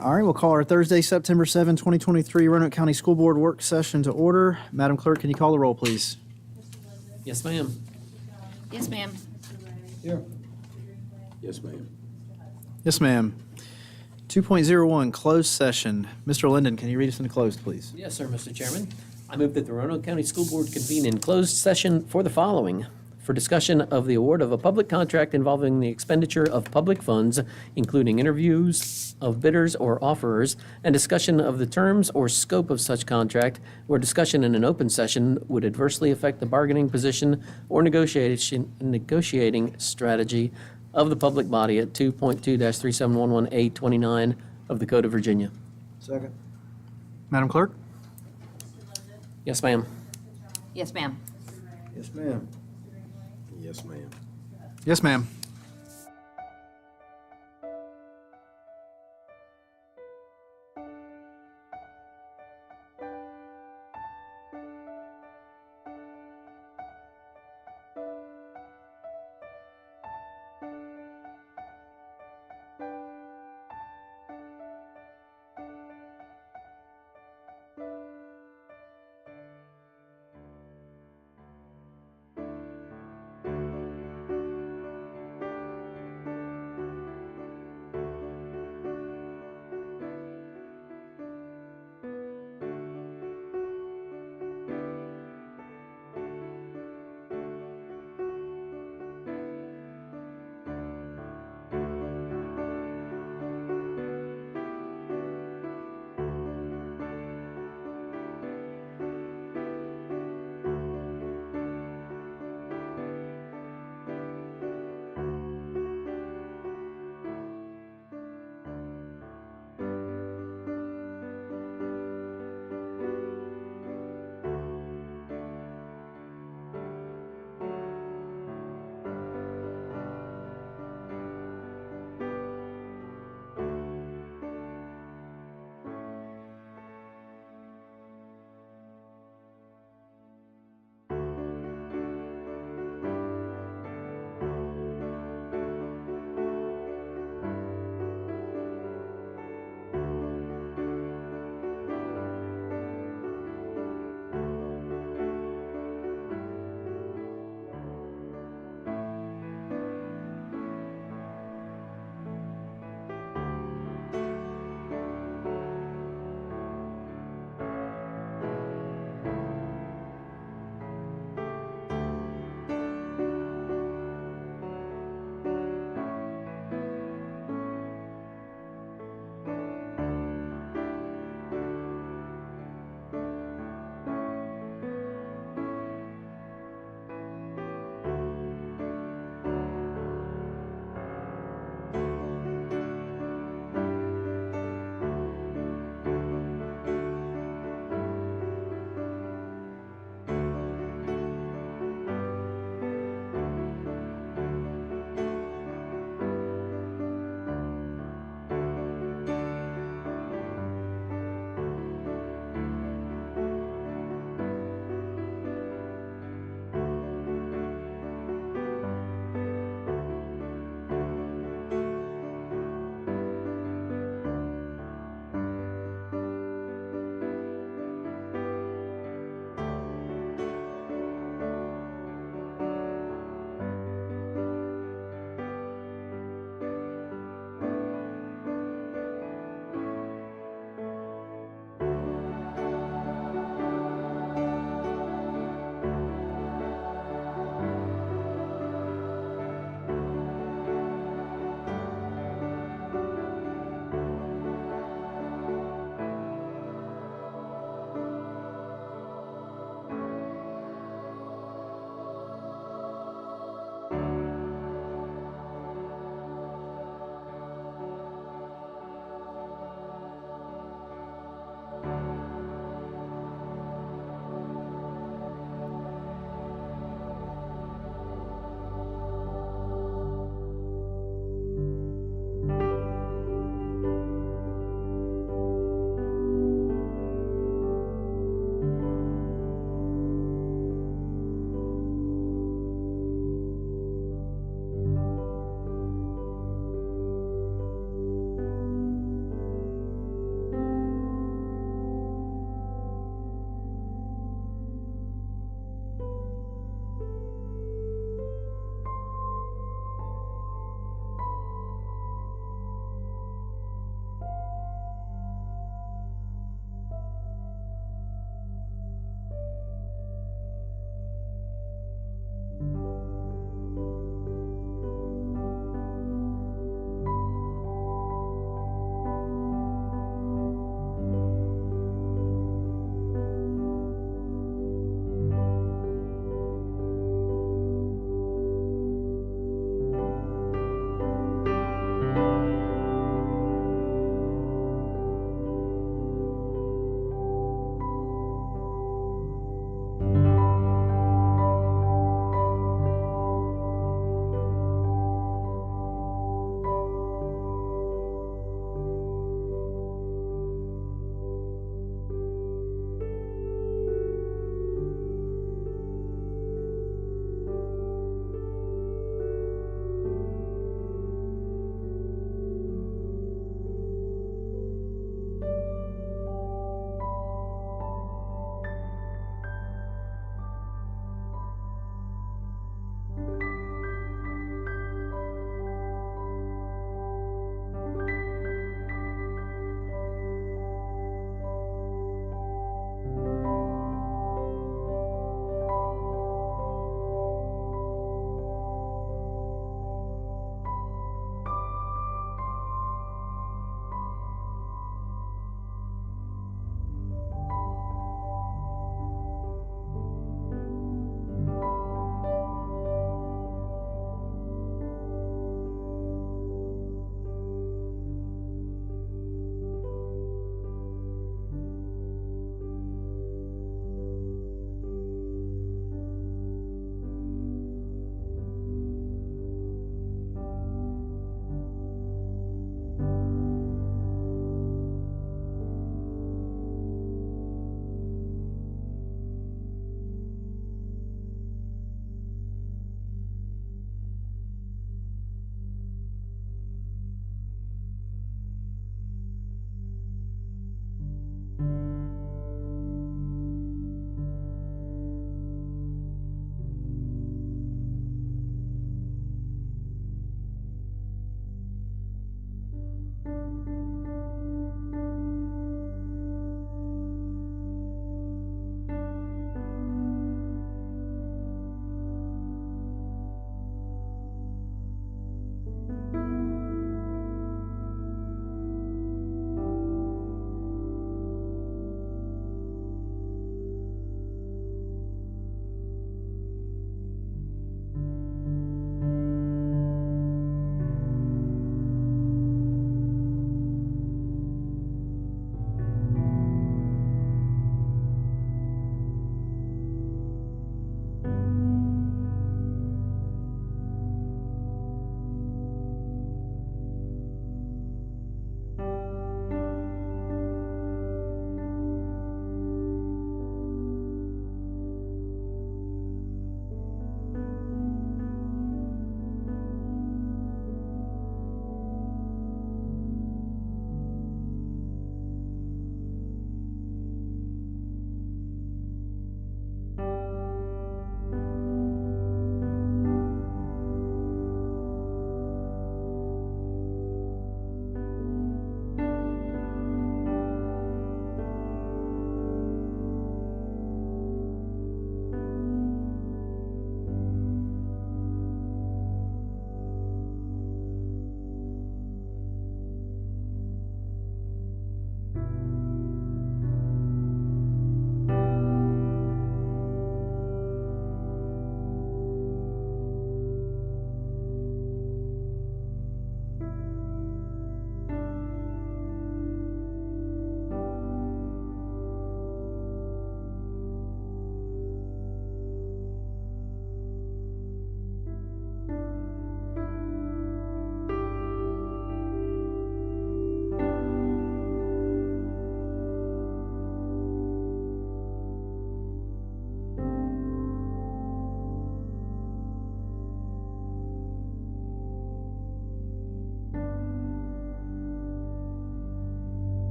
All right, we'll call our Thursday, September 7, 2023 Roanoke County School Board work session to order. Madam Clerk, can you call the roll, please? Yes, ma'am. Yes, ma'am. Here. Yes, ma'am. Yes, ma'am. 2.01, closed session. Mr. Linden, can you read us into closed, please? Yes, sir, Mr. Chairman. I move that the Roanoke County School Board convene in closed session for the following: for discussion of the award of a public contract involving the expenditure of public funds, including interviews of bidders or offerers, and discussion of the terms or scope of such contract, where discussion in an open session would adversely affect the bargaining position or negotiating strategy of the public body at 2.2-3711A29 of the Code of Virginia. Second. Madam Clerk? Yes, ma'am. Yes, ma'am. Yes, ma'am. Yes, ma'am. Yes, ma'am.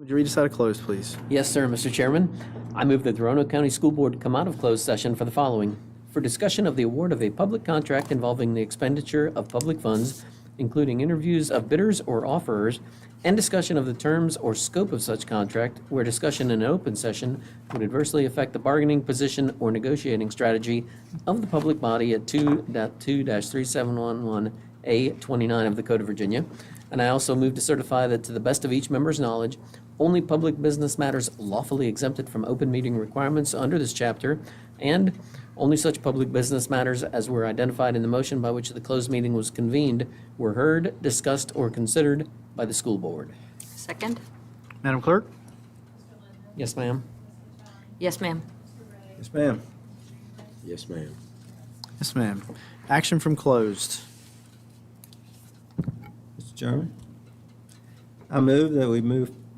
Would you read us out of closed, please? Yes, sir, Mr. Chairman. I move that the Roanoke County School Board come out of closed session for the following: for discussion of the award of a public contract involving the expenditure of public funds, including interviews of bidders or offerers, and discussion of the terms or scope of such contract, where discussion in an open session would adversely affect the bargaining position or negotiating strategy of the public body at 2.2-3711A29 of the Code of Virginia. And I also move to certify that to the best of each member's knowledge, only public business matters lawfully exempted from open meeting requirements under this chapter, and only such public business matters as were identified in the motion by which the closed meeting was convened were heard, discussed, or considered by the school board. Second? Madam Clerk? Yes, ma'am. Yes, ma'am. Yes, ma'am. Yes, ma'am. Yes, ma'am. Action from closed. Mr. Chairman, I move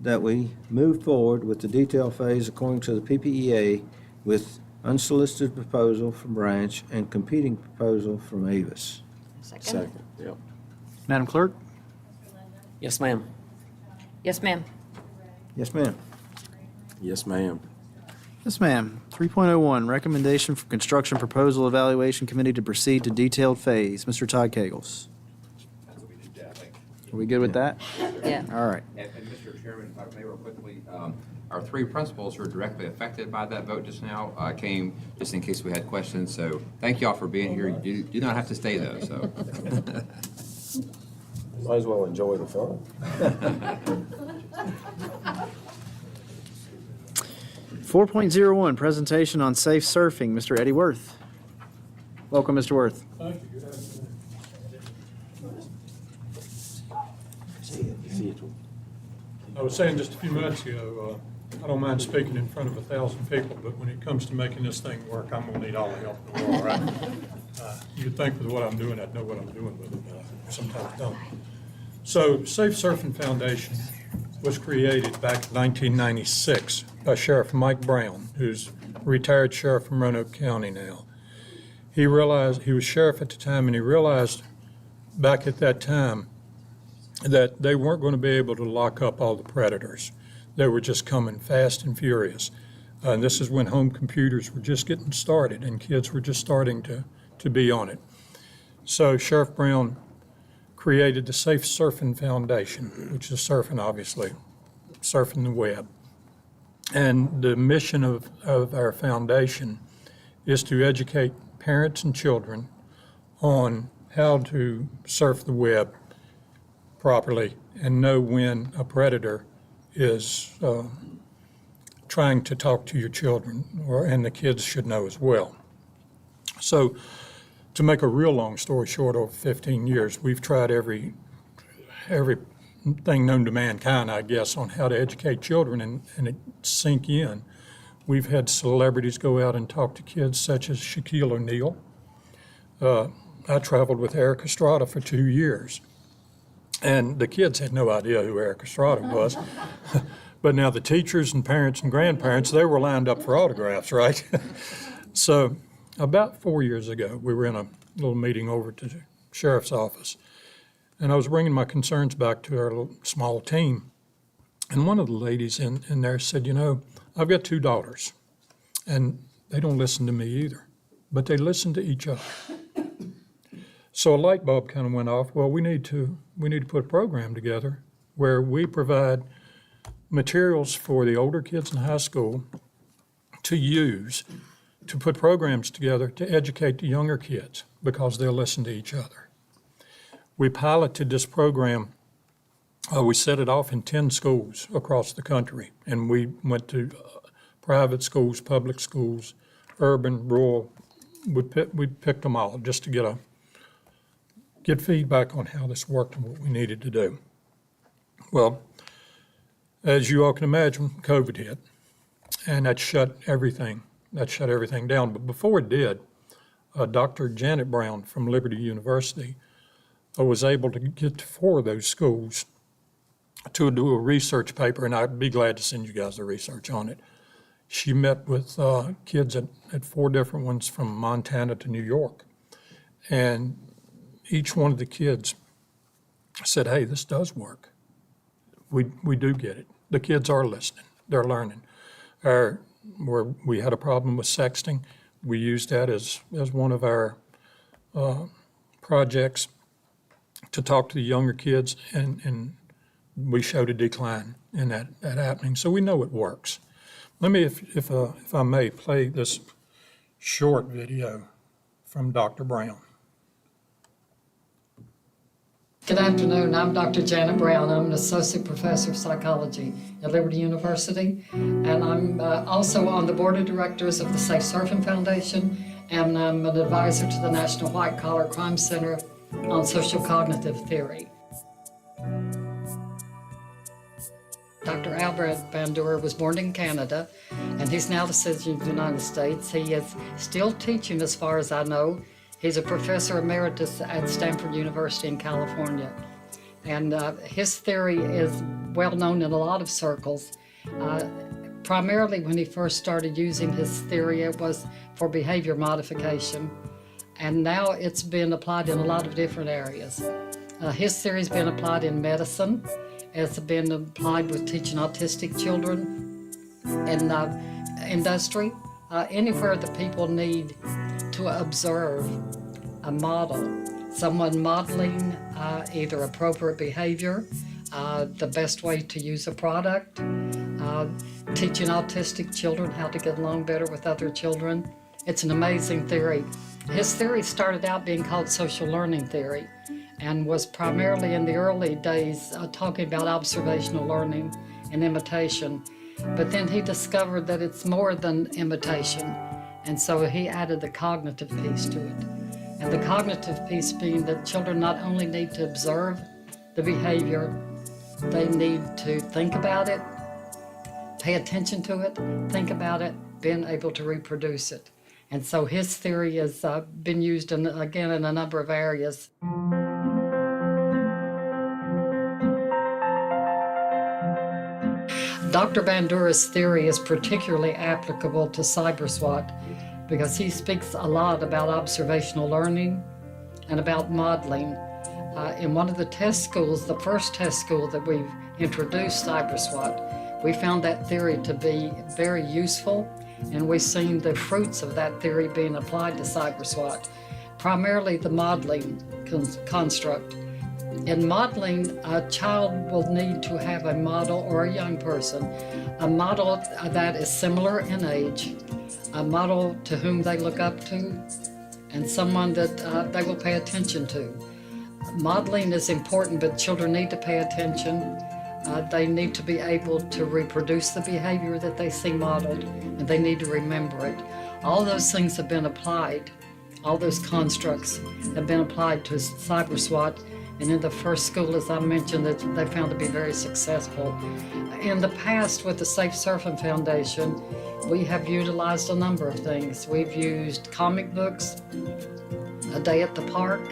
that we move forward with the detail phase according to the PPEA with unsolicited proposal from Branch and competing proposal from Avis. Second? Yep. Madam Clerk? Yes, ma'am. Yes, ma'am. Yes, ma'am. Yes, ma'am. Yes, ma'am. 3.01, recommendation for construction proposal evaluation committee to proceed to detailed phase. Mr. Todd Kegels. That's what we did, I think. Are we good with that? Yeah. All right. And Mr. Chairman, if I may real quickly, our three principals who are directly affected by that vote just now came just in case we had questions. So thank you all for being here. You do not have to stay though, so. Might as well enjoy the fun. 4.01, presentation on safe surfing. Mr. Eddie Worth. Welcome, Mr. Worth. Thank you. Good afternoon. I was saying just a few minutes ago, I don't mind speaking in front of 1,000 people, but when it comes to making this thing work, I'm gonna need all the help in the world, right? You'd think with what I'm doing, I'd know what I'm doing with it, but I sometimes don't. So Safe Surfing Foundation was created back in 1996 by Sheriff Mike Brown, who's a retired sheriff from Roanoke County now. He realized, he was sheriff at the time, and he realized back at that time that they weren't going to be able to lock up all the predators. They were just coming fast and furious. And this is when home computers were just getting started and kids were just starting to be on it. So Sheriff Brown created the Safe Surfing Foundation, which is surfing, obviously, surfing the web. And the mission of our foundation is to educate parents and children on how to surf the web properly and know when a predator is trying to talk to your children, and the kids should know as well. So to make a real long story short, over 15 years, we've tried everything known to mankind, I guess, on how to educate children and it sink in. We've had celebrities go out and talk to kids such as Shaquille O'Neal. I traveled with Eric Estrada for 2 years. And the kids had no idea who Eric Estrada was. But now the teachers and parents and grandparents, they were lined up for autographs, right? So about 4 years ago, we were in a little meeting over to the sheriff's office. And I was bringing my concerns back to our little small team. And one of the ladies in there said, you know, I've got 2 daughters, and they don't listen to me either, but they listen to each other. So a light bulb kind of went off. Well, we need to put a program together where we provide materials for the older kids in high school to use to put programs together to educate the younger kids because they'll listen to each other. We piloted this program. We set it off in 10 schools across the country, and we went to private schools, public schools, urban, rural. We picked them all just to get feedback on how this worked and what we needed to do. Well, as you all can imagine, COVID hit, and that shut everything down. But before it did, Dr. Janet Brown from Liberty University was able to get to 4 of those schools to do a research paper, and I'd be glad to send you guys the research on it. She met with kids at 4 different ones from Montana to New York, and each one of the kids said, hey, this does work. We do get it. the kids are listening, they're learning. Where we had a problem with sexting, we used that as one of our projects to talk to the younger kids, and we showed a decline in that happening. So we know it works. Let me, if I may, play this short video from Dr. Brown. Good afternoon. I'm Dr. Janet Brown. I'm an associate professor of psychology at Liberty University, and I'm also on the board of directors of the Safe Surfing Foundation, and I'm an advisor to the National White Collar Crime Center on social cognitive theory. Dr. Albert Bandura was born in Canada, and he's now the citizen of the United States. He is still teaching, as far as I know. He's a professor emeritus at Stanford University in California. And his theory is well known in a lot of circles. Primarily when he first started using his theory, it was for behavior modification. And now it's been applied in a lot of different areas. His theory has been applied in medicine. It's been applied with teaching autistic children in industry, anywhere that people need to observe a model, someone modeling either appropriate behavior, the best way to use a product, teaching autistic children how to get along better with other children. It's an amazing theory. His theory started out being called social learning theory and was primarily in the early days talking about observational learning and imitation. But then he discovered that it's more than imitation. And so he added the cognitive piece to it. And the cognitive piece being that children not only need to observe the behavior, they need to think about it, pay attention to it, think about it, being able to reproduce it. And so his theory has been used, again, in a number of areas. Dr. Bandura's theory is particularly applicable to CyberSWAT because he speaks a lot about observational learning and about modeling. In one of the test schools, the first test school that we've introduced CyberSWAT, we found that theory to be very useful, and we've seen the fruits of that theory being applied to CyberSWAT, primarily the modeling construct. In modeling, a child will need to have a model, or a young person, a model that is similar in age, a model to whom they look up to, and someone that they will pay attention to. Modeling is important, but children need to pay attention. They need to be able to reproduce the behavior that they see modeled, and they need to remember it. All those things have been applied. All those constructs have been applied to CyberSWAT. And in the first school, as I mentioned, that they found to be very successful. In the past, with the Safe Surfing Foundation, we have utilized a number of things. We've used comic books, a day at the park.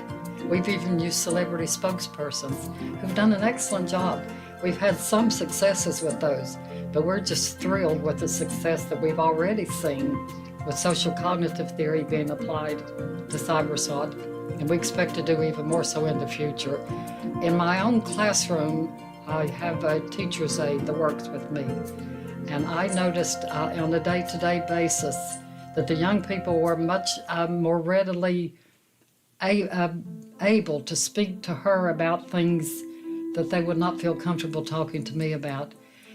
We've even used celebrity spokespersons who've done an excellent job. We've had some successes with those, but we're just thrilled with the success that we've already seen with social cognitive theory being applied to CyberSWAT. And we expect to do even more so in the future. In my own classroom, I have a teacher's aide that works with me. And I noticed on a day-to-day basis that the young people were much more readily able to speak to her about things that they would not feel comfortable talking to me about.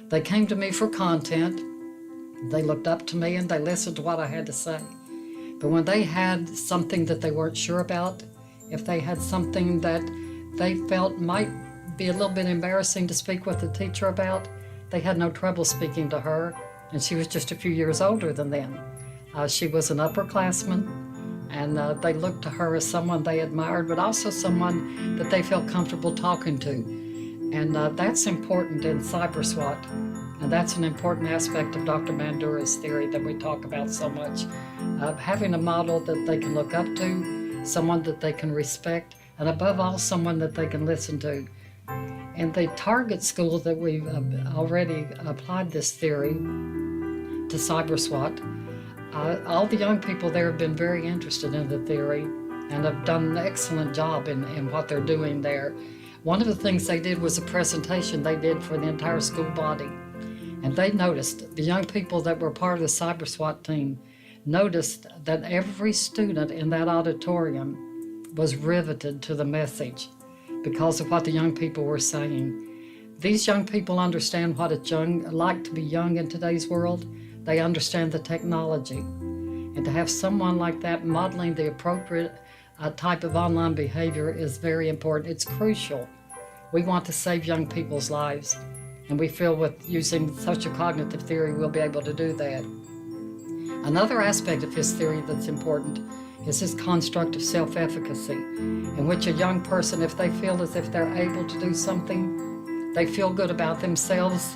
They came to me for content, they looked up to me, and they listened to what I had to say. But when they had something that they weren't sure about, if they had something that they felt might be a little bit embarrassing to speak with the teacher about, they had no trouble speaking to her, and she was just a few years older than them. She was an upperclassman, and they looked to her as someone they admired, but also someone that they felt comfortable talking to. And that's important in CyberSWAT, and that's an important aspect of Dr. Bandura's theory that we talk about so much. Having a model that they can look up to, someone that they can respect, and above all, someone that they can listen to. In the target school that we've already applied this theory to CyberSWAT, all the young people there have been very interested in the theory and have done an excellent job in what they're doing there. One of the things they did was a presentation they did for the entire school body. And they noticed, the young people that were part of the Cyber SWAT team noticed that every student in that auditorium was riveted to the message because of what the young people were saying. These young people understand what it's like to be young in today's world. They understand the technology. And to have someone like that modeling the appropriate type of online behavior is very important. It's crucial. We want to save young people's lives, and we feel with using social cognitive theory, we'll be able to do that. Another aspect of his theory that's important is his construct of self-efficacy, in which a young person, if they feel as if they're able to do something, they feel good about themselves.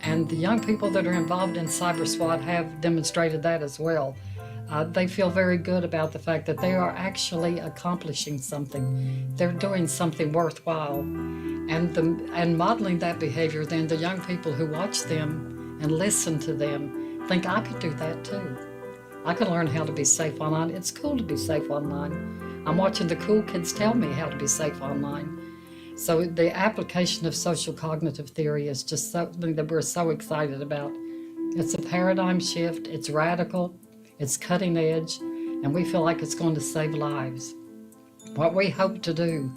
And the young people that are involved in Cyber SWAT have demonstrated that as well. They feel very good about the fact that they are actually accomplishing something. They're doing something worthwhile. And modeling that behavior, then the young people who watch them and listen to them think, I could do that too. I can learn how to be safe online. It's cool to be safe online. I'm watching the cool kids tell me how to be safe online. So the application of social cognitive theory is just something that we're so excited about. It's a paradigm shift, it's radical, it's cutting edge, and we feel like it's going to save lives. What we hope to do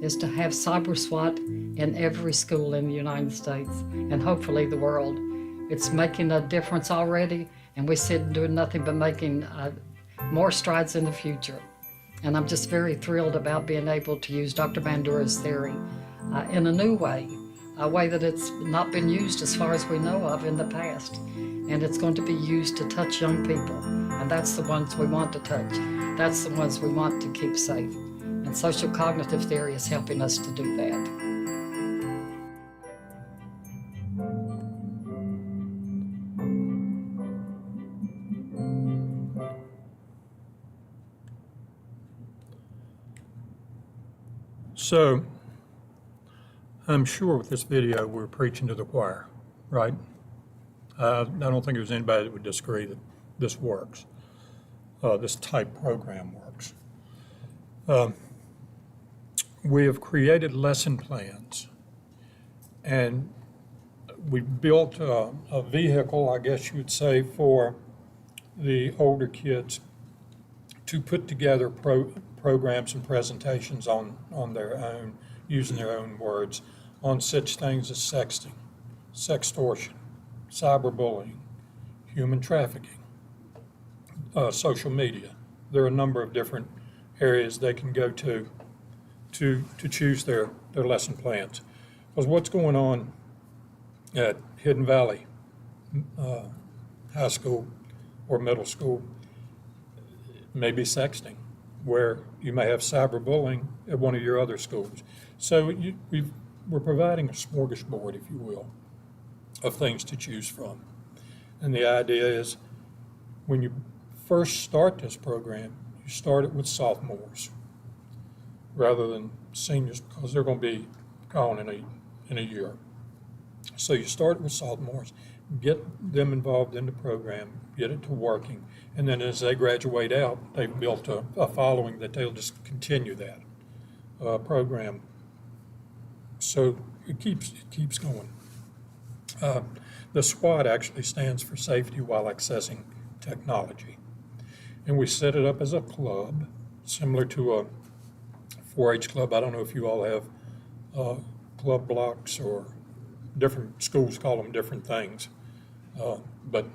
is to have Cyber SWAT in every school in the United States and hopefully the world. It's making a difference already, and we see it doing nothing but making more strides in the future. And I'm just very thrilled about being able to use Dr. Bandura's theory in a new way, a way that it's not been used as far as we know of in the past. And it's going to be used to touch young people. And that's the ones we want to touch. That's the ones we want to keep safe. And social cognitive theory is helping us to do that. So, I'm sure with this video, we're preaching to the choir, right? I don't think there's anybody that would disagree that this works. This type program works. We have created lesson plans, and we built a vehicle, I guess you would say, for the older kids to put together programs and presentations on their own, using their own words, on such things as sexting, sextortion, cyberbullying, human trafficking, social media. There are a number of different areas they can go to choose their lesson plans. Because what's going on at Hidden Valley High School or middle school may be sexting, where you may have cyberbullying at one of your other schools. So we're providing a smorgasbord, if you will, of things to choose from. And the idea is, when you first start this program, you start it with sophomores rather than seniors, because they're going to be gone in a year. So you start with sophomores, get them involved in the program, get it to working, and then as they graduate out, they've built a following that they'll just continue that program. So it keeps going. The SWAT actually stands for Safety While Accessing Technology. And we set it up as a club, similar to a 4-H club. I don't know if you all have club blocks, or different schools call them different things, but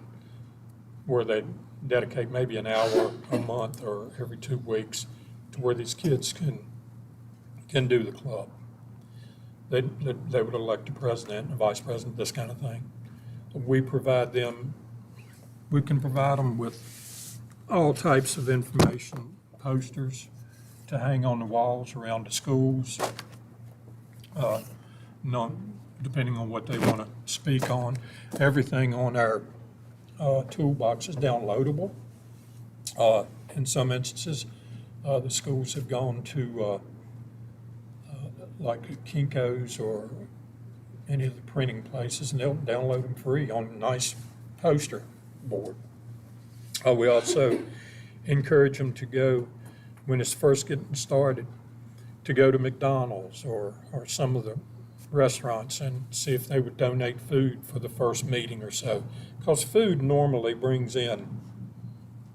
where they dedicate maybe an hour a month or every 2 weeks to where these kids can do the club. They would elect a president and a vice president, this kind of thing. We can provide them with all types of information, posters to hang on the walls around the schools, depending on what they want to speak on. Everything on our toolbox is downloadable. In some instances, the schools have gone to like Kinko's or any of the printing places, and they'll download them free on a nice poster board. We also encourage them to go, when it's first getting started, to go to McDonald's or some of the restaurants and see if they would donate food for the first meeting or so. Because food normally brings in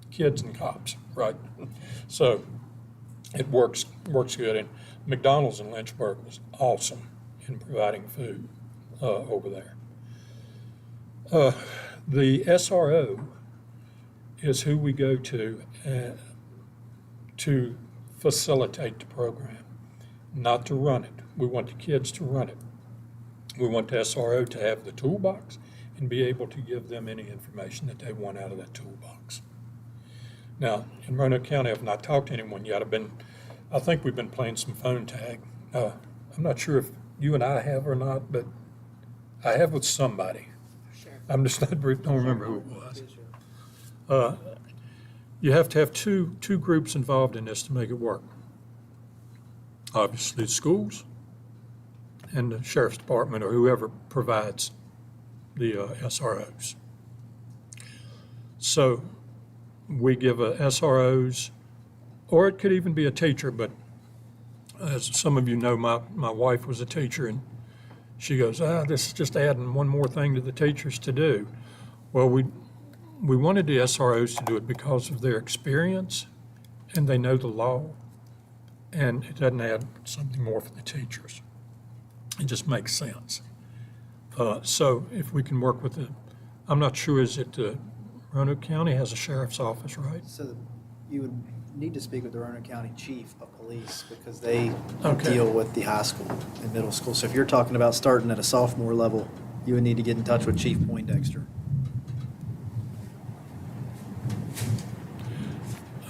kids and cops, right? So it works good. And McDonald's in Lynchburg was awesome in providing food over there. The SRO is who we go to facilitate the program, not to run it. We want the kids to run it. We want the SRO to have the toolbox and be able to give them any information that they want out of that toolbox. Now, in Roanoke County, I've not talked to anyone yet. I think we've been playing some phone tag. I'm not sure if you and I have or not, but I have with somebody. I'm just not, don't remember who it was. You have to have two groups involved in this to make it work. Obviously, schools and the sheriff's department or whoever provides the SROs. So we give SROs, or it could even be a teacher, but as some of you know, my wife was a teacher, and she goes, this is just adding one more thing to the teachers to do. Well, we wanted the SROs to do it because of their experience, and they know the law, and it doesn't add something more for the teachers. It just makes sense. So if we can work with I'm not sure, is it Roanoke County has a sheriff's office, right? So you would need to speak with the Roanoke County Chief of Police because they Okay. deal with the high school and middle school. So if you're talking about starting at a sophomore level, you would need to get in touch with Chief Poindexter.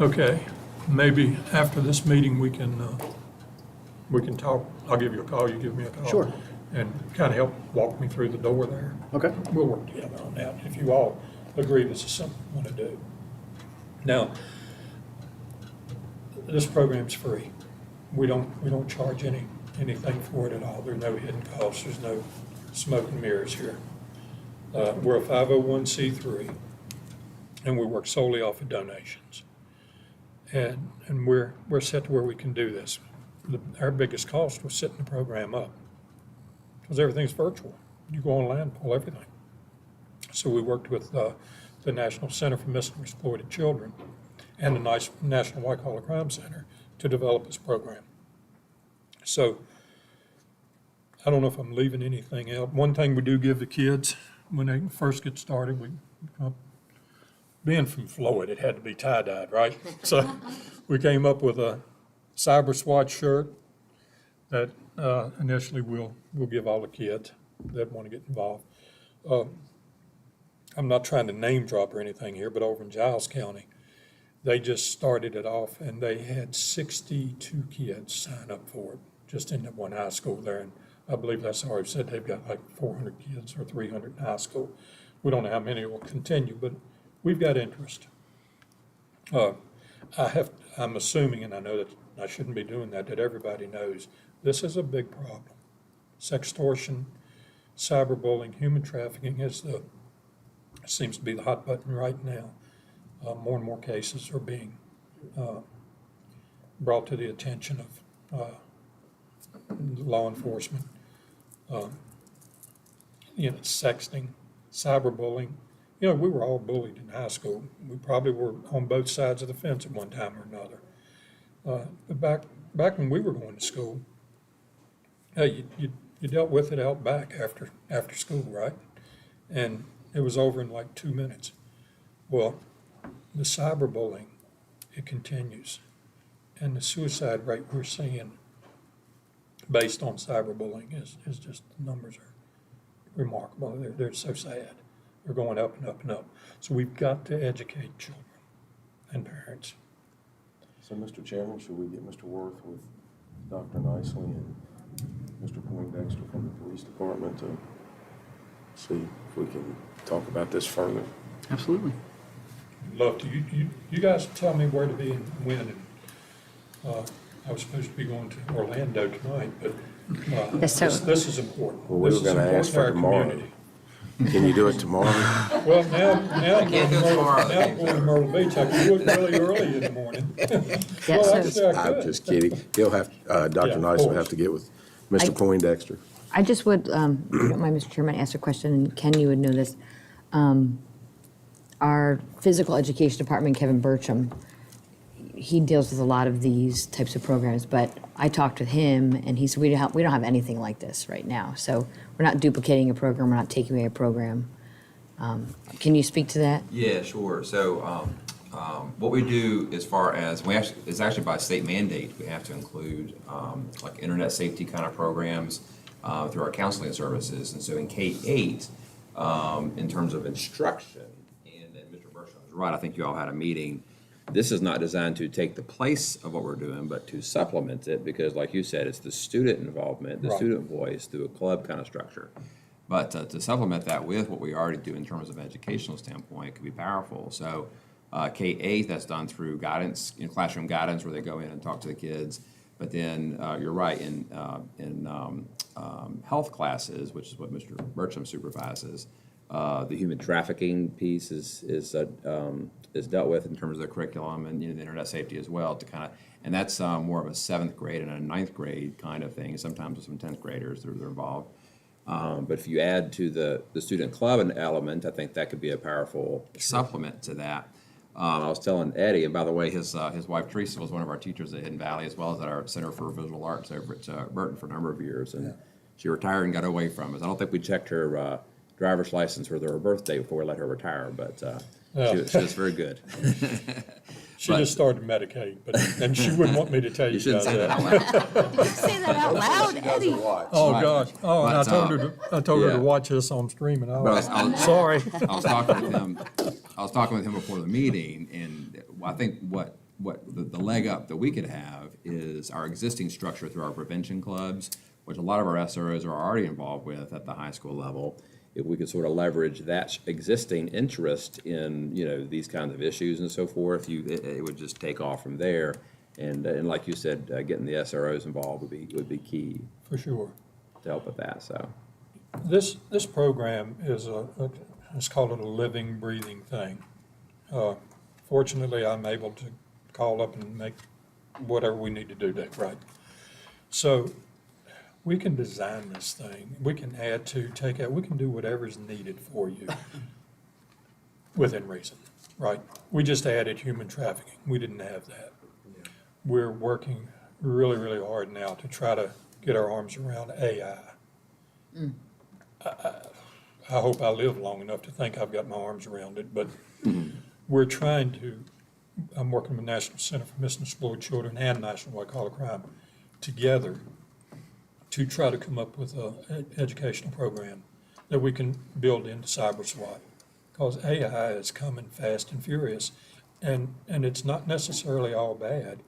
Okay, maybe after this meeting, we can talk. I'll give you a call, you give me a call. Sure. And kind of help walk me through the door there. Okay. We'll work together on that, if you all agree this is something we want to do. Now, this program's free. We don't charge anything for it at all. There are no hidden costs. There's no smoke and mirrors here. We're a 501c3, and we work solely off of donations. And we're set to where we can do this. Our biggest cost was setting the program up, because everything's virtual. You go online and pull everything. So we worked with the National Center for Missing and Exploited Children and the National White Collar Crime Center to develop this program. So I don't know if I'm leaving anything out. One thing we do give the kids when they first get started, being from Floyd, it had to be tie-dyed, right? So we came up with a Cyber SWAT shirt that initially we'll give all the kids that want to get involved. I'm not trying to name drop or anything here, but over in Giles County, they just started it off, and they had 62 kids sign up for it, just in that one high school there. And I believe that's already said they've got like 400 kids or 300 in high school. We don't know how many will continue, but we've got interest. I'm assuming, and I know that I shouldn't be doing that everybody knows this is a big problem. Sextortion, cyberbullying, human trafficking seems to be the hot button right now. More and more cases are being brought to the attention of law enforcement. Sexting, cyberbullying. We were all bullied in high school. We probably were on both sides of the fence at one time or another. But back when we were going to school, you dealt with it out back after school, right? And it was over in like 2 minutes. Well, the cyberbullying, it continues. And the suicide rate we're seeing based on cyberbullying is just, the numbers are remarkable. They're so sad. They're going up and up and up. So we've got to educate children and parents. So, Mr. Chairman, should we get Mr. Worth with Dr. Nicely and Mr. Poindexter from the police department to see if we can talk about this further? Absolutely. Love to. You guys tell me where to be and when. And, I was supposed to be going to Orlando tonight, but Yes, sir. this is important. Well, we This were is gonna ask important for our tomorrow. community. Can you do it tomorrow? Well, now I'm going to Myrtle Beach. I can do it really early in the morning. Well, sir. actually, I I'm could. just kidding. He'll have, Yeah, Dr. of Nice will course. have to get with Mr. Poindexter. I just would, if you don't mind, Mr. Chairman, ask a question, and Ken, you would know this. Our physical education department, Kevin Burcham, he deals with a lot of these types of programs, but I talked with him, and he said, we don't have anything like this right now. So we're not duplicating a program, we're not taking away a program. Can you speak to that? Yeah, sure. So what we do as far as, it's actually by state mandate, we have to include like internet safety kind of programs through our counseling services. And so in K-8, in terms of instruction, and Mr. Bershon is right, I think you all had a meeting. This is not designed to take the place of what we're doing, but to supplement it, because like you said, it's the student involvement, the student voice through a club kind of structure. But to supplement that with what we already do in terms of educational standpoint could be powerful. So K-8, that's done through guidance, classroom guidance, where they go in and talk to the kids. But then you're right, in health classes, which is what Mr. Burcham supervises, the human trafficking piece is dealt with in terms of the curriculum, and the internet safety as well, to kind of, and that's more of a 7th grade and a 9th grade kind of thing. Sometimes with some 10th graders that are involved. But if you add to the student club an element, I think that could be a powerful supplement to that. I was telling Eddie, and by the way, his wife Teresa was one of our teachers at Hidden Valley, as well as at our Center for Visual Arts over at Burton for a number of years, and she retired and got away from us. I don't think we checked her driver's license for her birthday before we let her retire, but she was very good. She just started Medicaid, and she wouldn't want me to tell you You shouldn't guys say that out that. loud. Did you say that out loud, Eddie? Oh, Right. gosh. Oh, and I But, told her yeah. to watch this on stream, and I But was, I was- sorry. I was talking with him. I was talking with him before the meeting, and I think what the leg up that we could have is our existing structure through our prevention clubs, which a lot of our SROs are already involved with at the high school level. If we could sort of leverage that existing interest in these kinds of issues and so forth, it would just take off from there. And like you said, getting the SROs involved would be key For sure. to help with that. So. This program is let's call it a living, breathing thing. Fortunately, I'm able to call up and make whatever we need to do, right? So we can design this thing. We can add to, take out, we can do whatever is needed for you within reason, right? We just added human trafficking. We didn't have that. We're working really, really hard now to try to get our arms around AI. I hope I live long enough to think I've got my arms around it, but we're trying to, I'm working with National Center for Missing and Exploited Children and National White Collar Crime together to try to come up with an educational program that we can build into Cyber SWAT. Because AI is coming fast and furious, and it's not necessarily all bad.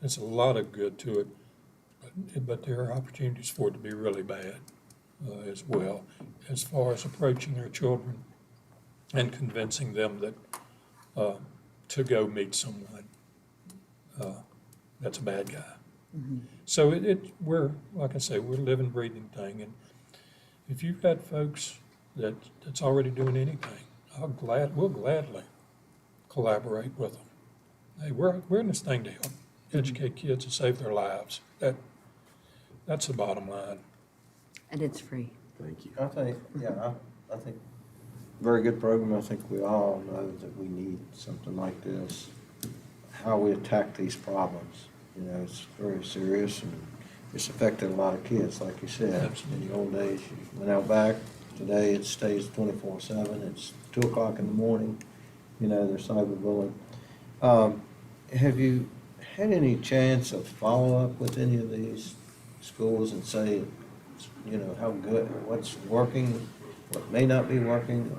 There's a lot of good to it, but there are opportunities for it to be really bad as well, as far as approaching our children and convincing them that to go meet someone that's a bad guy. So we're, like I say, we're a living, breathing thing, and if you've got folks that's already doing anything, we'll gladly collaborate with them. Hey, we're in this thing to help educate kids and save their lives. That's the bottom line. And it's free. Thank you. I think, I think, very good program. I think we all know that we need something like this. How we attack these problems, it's very serious, and it's affected a lot of kids, like you said. Absolutely. In the old days, you went out back. Today, it stays 24/7. It's 2 o'clock in the morning. There's cyberbullying. Have you had any chance of follow-up with any of these schools and say, how good, what's working, what may not be working?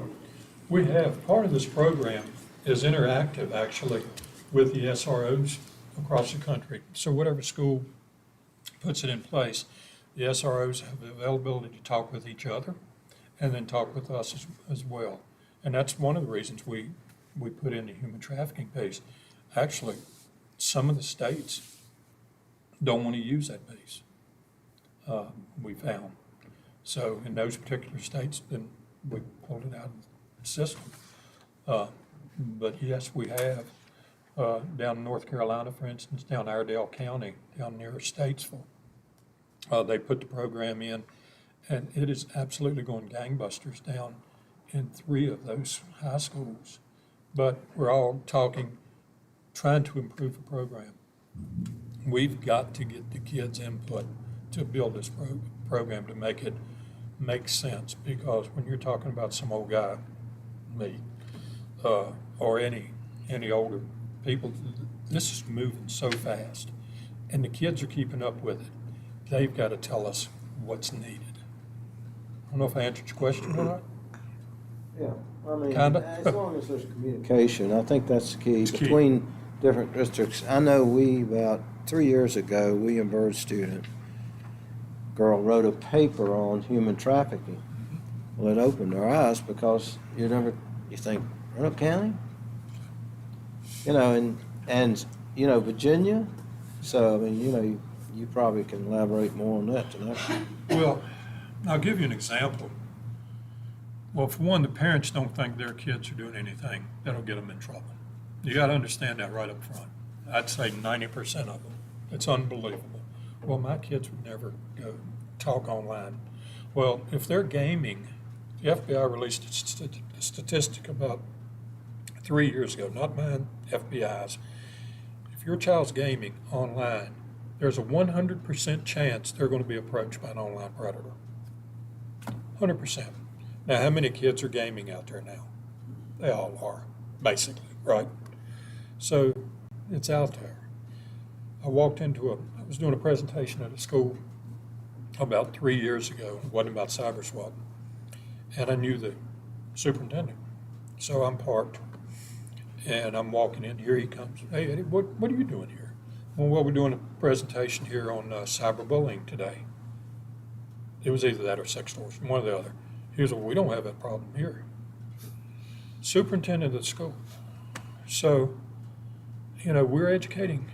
We have, part of this program is interactive, actually, with the SROs across the country. So whatever school puts it in place, the SROs have the availability to talk with each other and then talk with us as well. And that's one of the reasons we put in the human trafficking piece. Actually, some of the states don't want to use that piece, we found. So in those particular states, then we pulled it out of the system. But yes, we have. Down in North Carolina, for instance, down Iredell County, down near Statesville, they put the program in, And it is absolutely going gangbusters down in 3 of those high schools. But we're all talking, trying to improve the program. We've got to get the kids' input to build this program to make it make sense. Because when you're talking about some old guy, me, or any older people, this is moving so fast. And the kids are keeping up with it. They've got to tell us what's needed. I don't know if I answered your question or not. Yeah, I mean, Kinda. as long as there's communication, I think that's the key It's key. between different districts. I know about 3 years ago, William Byrd student, girl wrote a paper on human trafficking. Well, it opened our eyes because you think, Roanoke County? And Virginia. So, I mean, you probably can elaborate more on that tonight. Well, I'll give you an example. Well, for one, the parents don't think their kids are doing anything that'll get them in trouble. You got to understand that right up front. I'd say 90% of them. It's unbelievable. Well, my kids would never go talk online. Well, if they're gaming, the FBI released a statistic about 3 years ago, not mine, FBI's. If your child's gaming online, there's a 100% chance they're going to be approached by an online predator. 100%. Now, how many kids are gaming out there now? They all are, basically, right? So it's out there. I was doing a presentation at a school about 3 years ago. It wasn't about cyber SWAT. And I knew the superintendent. So I'm parked and I'm walking in. Here he comes. Hey, Eddie, what are you doing here? Well, we're doing a presentation here on cyberbullying today. It was either that or sextortion, one or the other. He was, well, we don't have that problem here. Superintendent of the school. So, we're educating.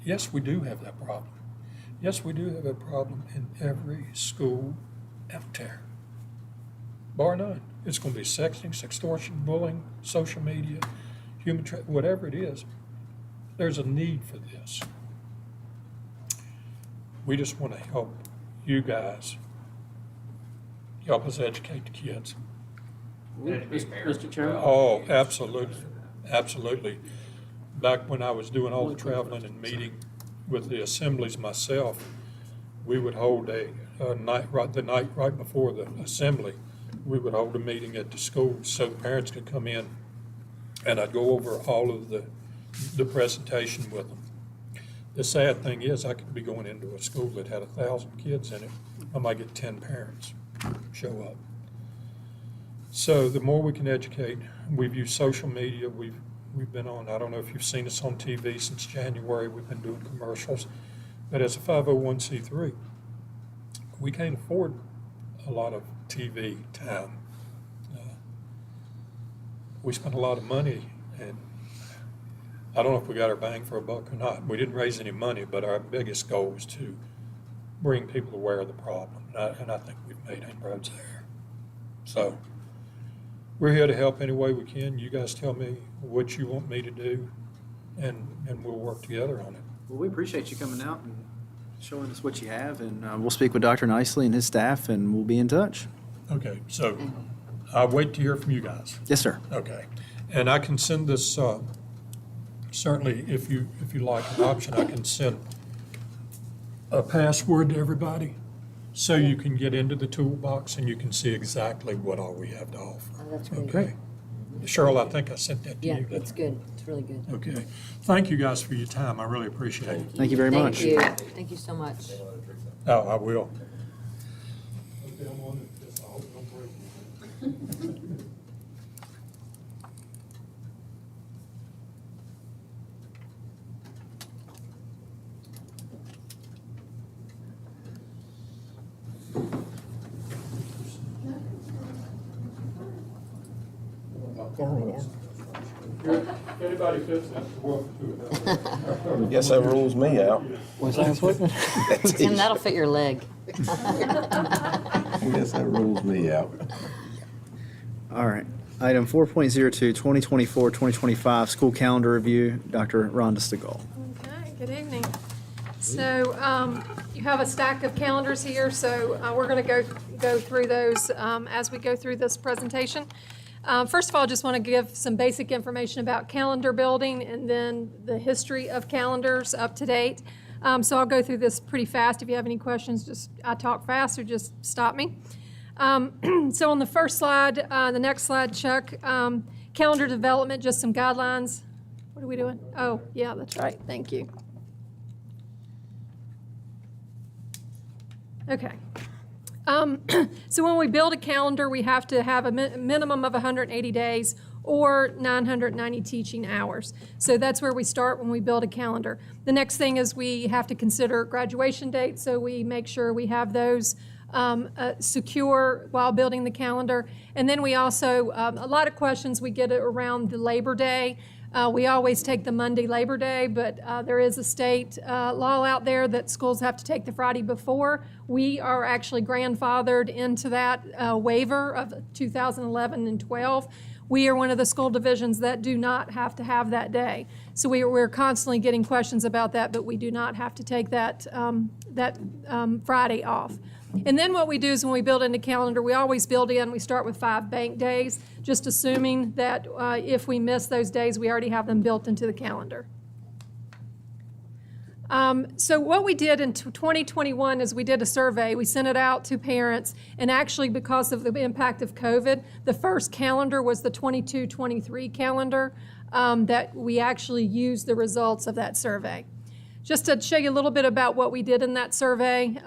Yes, we do have that problem. Yes, we do have that problem in every school out there. Bar none. It's going to be sexting, sextortion, bullying, social media, whatever it is. There's a need for this. We just want to help you guys, help us educate the kids. Mr. Chairman? Oh, absolutely, absolutely. Back when I was doing all the traveling and meeting with the assemblies myself, we would hold the night right before the assembly, we would hold a meeting at the school so the parents could come in, and I'd go over all of the presentation with them. The sad thing is, I could be going into a school that had 1,000 kids in it. I might get 10 parents show up. So the more we can educate, we've used social media. We've been on, I don't know if you've seen us on TV since January. We've been doing commercials. But as a 501c3, we can't afford a lot of TV time. We spent a lot of money, and I don't know if we got our bang for a buck or not. We didn't raise any money, but our biggest goal was to bring people aware of the problem, and I think we've made inroads there. So we're here to help any way we can. You guys tell me what you want me to do, and we'll work together on it. Well, we appreciate you coming out and showing us what you have, and we'll speak with Dr. Nicely and his staff, and we'll be in touch. Okay, so I'll wait to hear from you guys. Yes, sir. Okay, and I can send this, certainly, if you like an option, I can send a password to everybody so you can get into the toolbox and you can see exactly what all we have to offer. Oh, that's really Okay. Cheryl, I think I sent that to Yeah, you. didn't it's I? good. It's really good. Okay. Thank you guys for your time. I really appreciate it. Thank you very much. Thank you. Thank you so much. Oh, I will. Anybody fits that, welcome to it. Guess that rules me out. Tim, that'll fit your leg. I guess that rules me out. All right. Item 4.02, 2024-2025 School Calendar Review, Dr. Rhonda Stegall. Okay, good evening. So You have a stack of calendars here, so we're going to go through those as we go through this presentation. First of all, I just want to give some basic information about calendar building and then the history of calendars up to date. So I'll go through this pretty fast. If you have any questions, I talk fast, or just stop me. So on the first slide, the next slide, Chuck, calendar development, just some guidelines. What are we doing? Oh, yeah, that's right. Thank you. Okay. So when we build a calendar, we have to have a minimum of 180 days or 990 teaching hours. So that's where we start when we build a calendar. The next thing is we have to consider graduation dates, so we make sure we have those secure while building the calendar. And then we also, a lot of questions we get around the Labor Day. We always take the Monday Labor Day, but there is a state law out there that schools have to take the Friday before. We are actually grandfathered into that waiver of 2011 and 12. We are one of the school divisions that do not have to have that day. So we're constantly getting questions about that, but we do not have to take that Friday off. And then what we do is when we build in the calendar, we always build in, we start with 5 bank days, just assuming that if we miss those days, we already have them built into the calendar. So what we did in 2021 is we did a survey. We sent it out to parents, and actually because of the impact of COVID, the first calendar was the 22-23 calendar that we actually used the results of that survey. Just to show you a little bit about what we did in that survey,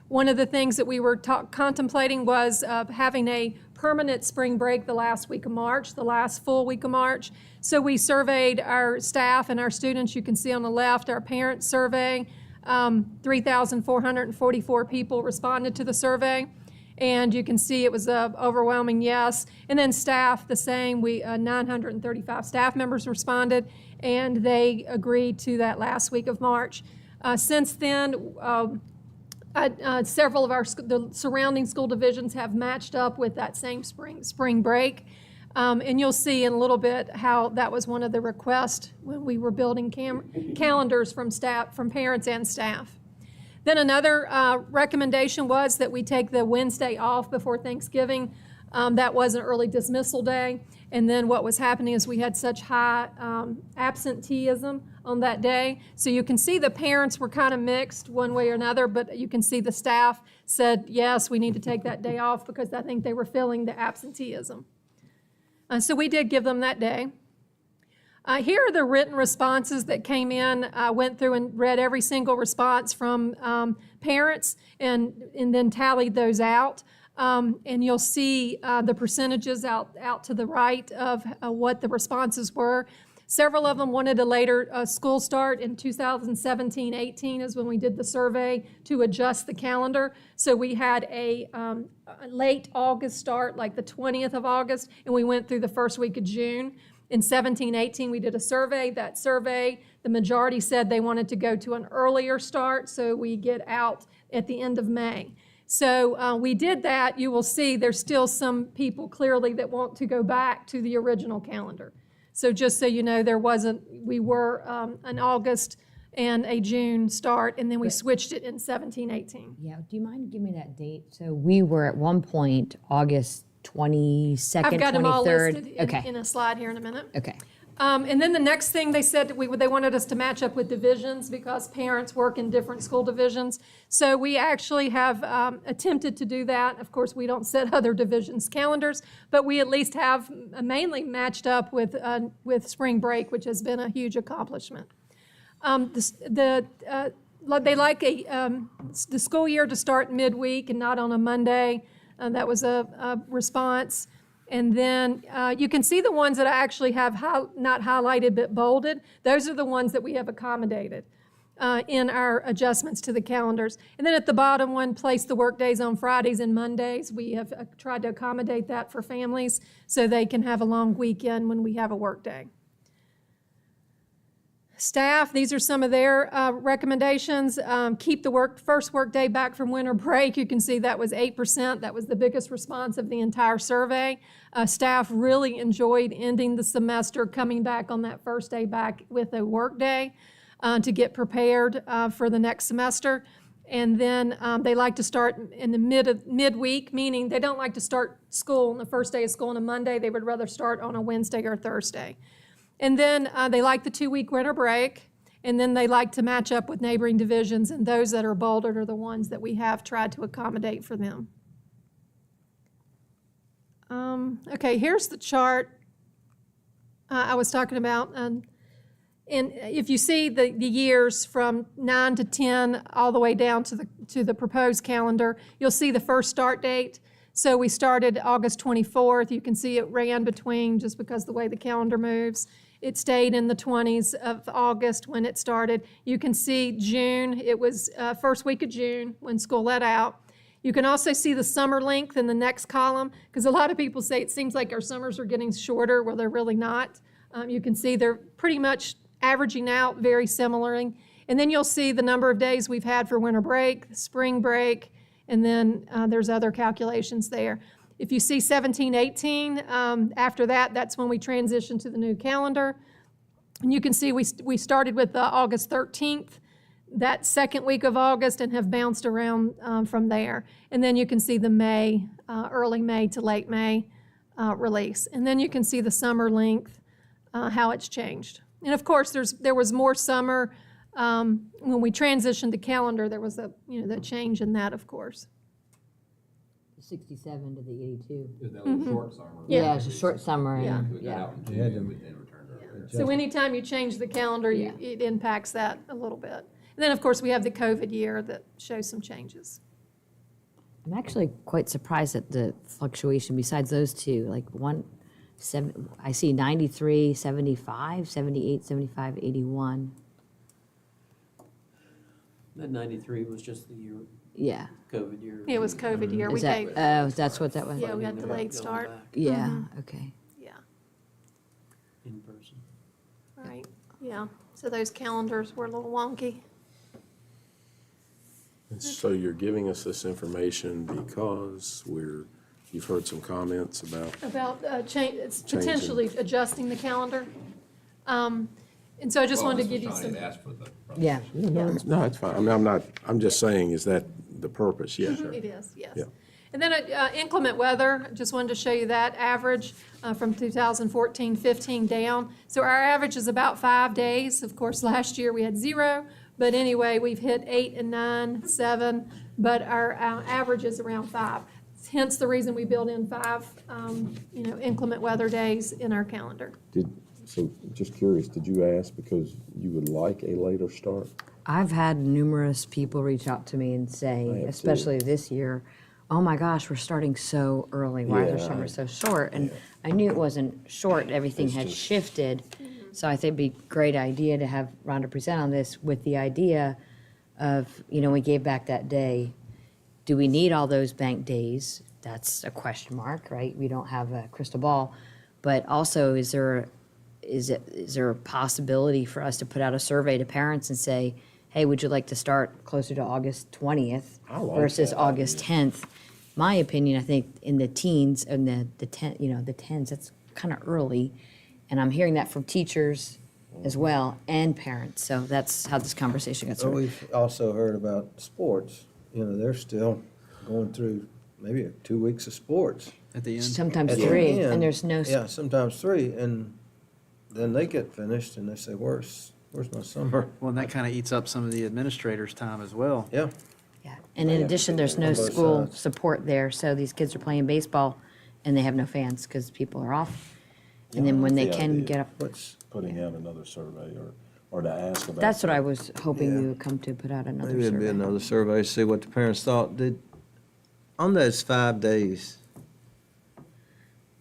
one of the things that we were contemplating was having a permanent spring break the last week of March, the last full week of March. So we surveyed our staff and our students. You can see on the left our parent survey. 3,444 people responded to the survey. And you can see it was an overwhelming yes. And then staff, the same. 935 staff members responded, and they agreed to that last week of March. Since then, several of the surrounding school divisions have matched up with that same spring break. And you'll see in a little bit how that was one of the requests when we were building calendars from parents and staff. Then another recommendation was that we take the Wednesday off before Thanksgiving. That was an early dismissal day. And then what was happening is we had such high absenteeism on that day. So you can see the parents were kind of mixed one way or another, but you can see the staff said, yes, we need to take that day off because I think they were feeling the absenteeism. So we did give them that day. Here are the written responses that came in. I went through and read every single response from parents and then tallied those out. And you'll see the percentages out to the right of what the responses were. Several of them wanted a later school start in 2017-18 is when we did the survey to adjust the calendar. So we had a late August start, like the 20th of August, and we went through the first week of June. In 17-18, we did a survey. That survey, the majority said they wanted to go to an earlier start, so we get out at the end of May. So we did that. You will see there's still some people clearly that want to go back to the original calendar. So just so you know, we were an August and a June start, and then we switched it in 17-18. Yeah, do you mind giving me that date? So we were at one point August 22nd, 23rd. I've got them all listed Okay. in a slide here in a minute. Okay. And then the next thing they said, they wanted us to match up with divisions because parents work in different school divisions. So we actually have attempted to do that. Of course, we don't set other divisions' calendars, but we at least have mainly matched up with spring break, which has been a huge accomplishment. They like the school year to start midweek and not on a Monday. That was a response. And then you can see the ones that I actually have not highlighted but bolded. Those are the ones that we have accommodated in our adjustments to the calendars. And then at the bottom one, place the work days on Fridays and Mondays. We have tried to accommodate that for families so they can have a long weekend when we have a work day. Staff, these are some of their recommendations. Keep the first work day back from winter break. You can see that was 8%. That was the biggest response of the entire survey. Staff really enjoyed ending the semester, coming back on that first day back with a work day to get prepared for the next semester. And then they like to start in the midweek, meaning they don't like to start school on the first day of school on a Monday. They would rather start on a Wednesday or Thursday. And then they like the 2-week winter break. And then they like to match up with neighboring divisions, and those that are bolded are the ones that we have tried to accommodate for them. Okay, here's the chart I was talking about. And if you see the years from 9 to 10 all the way down to the proposed calendar, you'll see the first start date. So we started August 24th. You can see it ran between, just because the way the calendar moves. It stayed in the 20s of August when it started. You can see June. It was first week of June when school let out. You can also see the summer length in the next column, because a lot of people say it seems like our summers are getting shorter. Well, they're really not. You can see they're pretty much averaging out very similarly. And then you'll see the number of days we've had for winter break, spring break, and then there's other calculations there. If you see 17, 18, after that, that's when we transition to the new calendar. And you can see we started with August 13th, that second week of August, and have bounced around from there. And then you can see the May, early May to late May release. And then you can see the summer length, how it's changed. And of course, there was more summer. When we transitioned to calendar, there was the change in that, of course. 67 to the 82. Is that a short summer? Yeah, it's a short summer. Yeah. And, We got yeah. out in June, we then returned early. So anytime you change the calendar, it impacts that a little bit. And then, of course, we have the COVID year that shows some changes. I'm actually quite surprised at the fluctuation besides those two. Like I see 93, 75, 78, 75, 81. That 93 was just the year, Yeah. COVID year. It was COVID year. We Is that, gave, that's what that was? yeah, we had delayed start. Yeah, okay. Yeah, In person. right, yeah. So those calendars were a little wonky. And so you're giving us this information because you've heard some comments about, It's potentially adjusting the calendar. And so I just wanted to give you some. Asked for the. Yeah. no, it's fine. I mean, I'm just saying, is that the purpose? Yes. It is, yes. Yeah. And then inclement weather, just wanted to show you that average from 2014-15 down. So our average is about 5 days. Of course, last year we had 0, but anyway, we've hit 8 and 9, 7, but our average is around 5. Hence the reason we build in 5, inclement weather days in our calendar. So just curious, did you ask because you would like a later start? I've had numerous people reach out to me and I say, have especially this year, oh my gosh, we're starting so early. Why is our Yeah, summer so short? And I knew it wasn't short. Everything It's had just- shifted. So I think it'd be a great idea to have Rhonda present on this with the idea of, we gave back that day. Do we need all those bank days? That's a question mark, right? We don't have a crystal ball. But also, is there a possibility for us to put out a survey to parents and say, hey, would you like to start closer to August 20th I like versus that August 10th? My opinion, I think in the teens and the 10s, that's kind of early. And I'm hearing that from teachers as well and parents. So that's how this conversation got But started. we've also heard about sports. They're still going through maybe 2 weeks of sports. At the end. Sometimes At the 3, end, and there's no. Yeah, sometimes 3, and then they get finished and they say, where's my summer? Well, and that kind of eats up some of the administrators' time as well. Yeah. Yeah, and in addition, there's no On both school sides. support there, so these kids are playing baseball and they have no fans because people are off. And then when they can get up, What's, Putting out another survey or to ask about. that's what I was hoping we Yeah. would come to, put out another maybe it'd be survey. another survey, see what the parents thought. On those 5 days,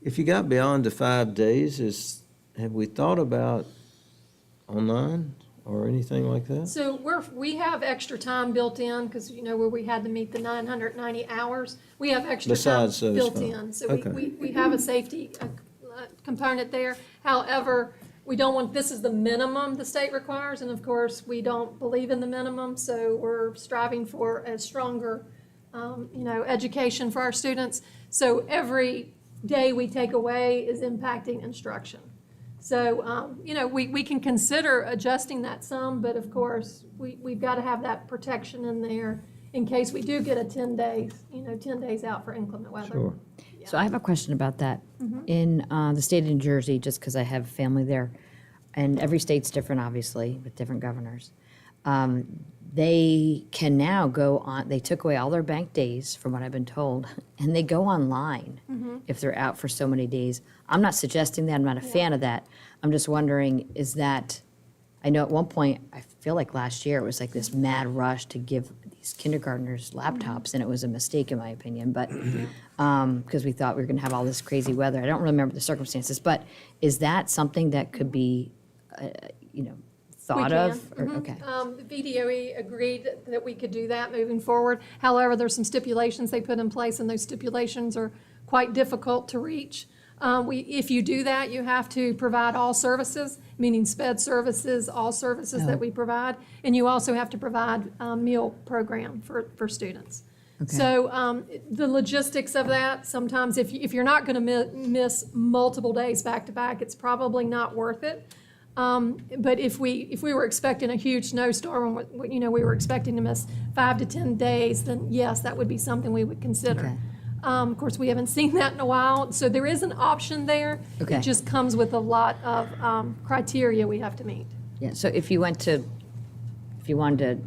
if you got beyond the 5 days, have we thought about online or anything like that? So we have extra time built in, because where we had to meet the 990 hours, we have extra time Besides those built five. in. So Okay. we have a safety component there. However, we don't want, this is the minimum the state requires, and of course, we don't believe in the minimum, so we're striving for a stronger, education for our students. So every day we take away is impacting instruction. So, we can consider adjusting that some, but of course, we've got to have that protection in there in case we do get a 10 days, 10 days out for inclement weather. Sure. So I have a question about that. In the state of New Jersey, just because I have family there, and every state's different, obviously, with different governors. They can now go on, they took away all their bank days, from what I've been told, and they go online if they're out for so many days. I'm not suggesting that, I'm not a fan of that. I'm just wondering, is that, I know at one point, I feel like last year, it was like this mad rush to give these kindergartners laptops, and it was a mistake in my opinion, but, because we thought we were gonna have all this crazy weather. I don't remember the circumstances, but is that something that could be, thought of? Or- Okay. The VDOE agreed that we could do that moving forward. However, there's some stipulations they put in place, and those stipulations are quite difficult to reach. If you do that, you have to provide all services, meaning sped services, all services that we provide, and you also have to provide a meal program for students. So the logistics of that, sometimes if you're not going to miss multiple days back to back, it's probably not worth it. But if we were expecting a huge snowstorm, we were expecting to miss 5 to 10 days, then yes, that would be something we would consider. Okay. Of course, we haven't seen that in a while, so there is an option there. Okay. It just comes with a lot of criteria we have to meet. Yeah, so if you wanted to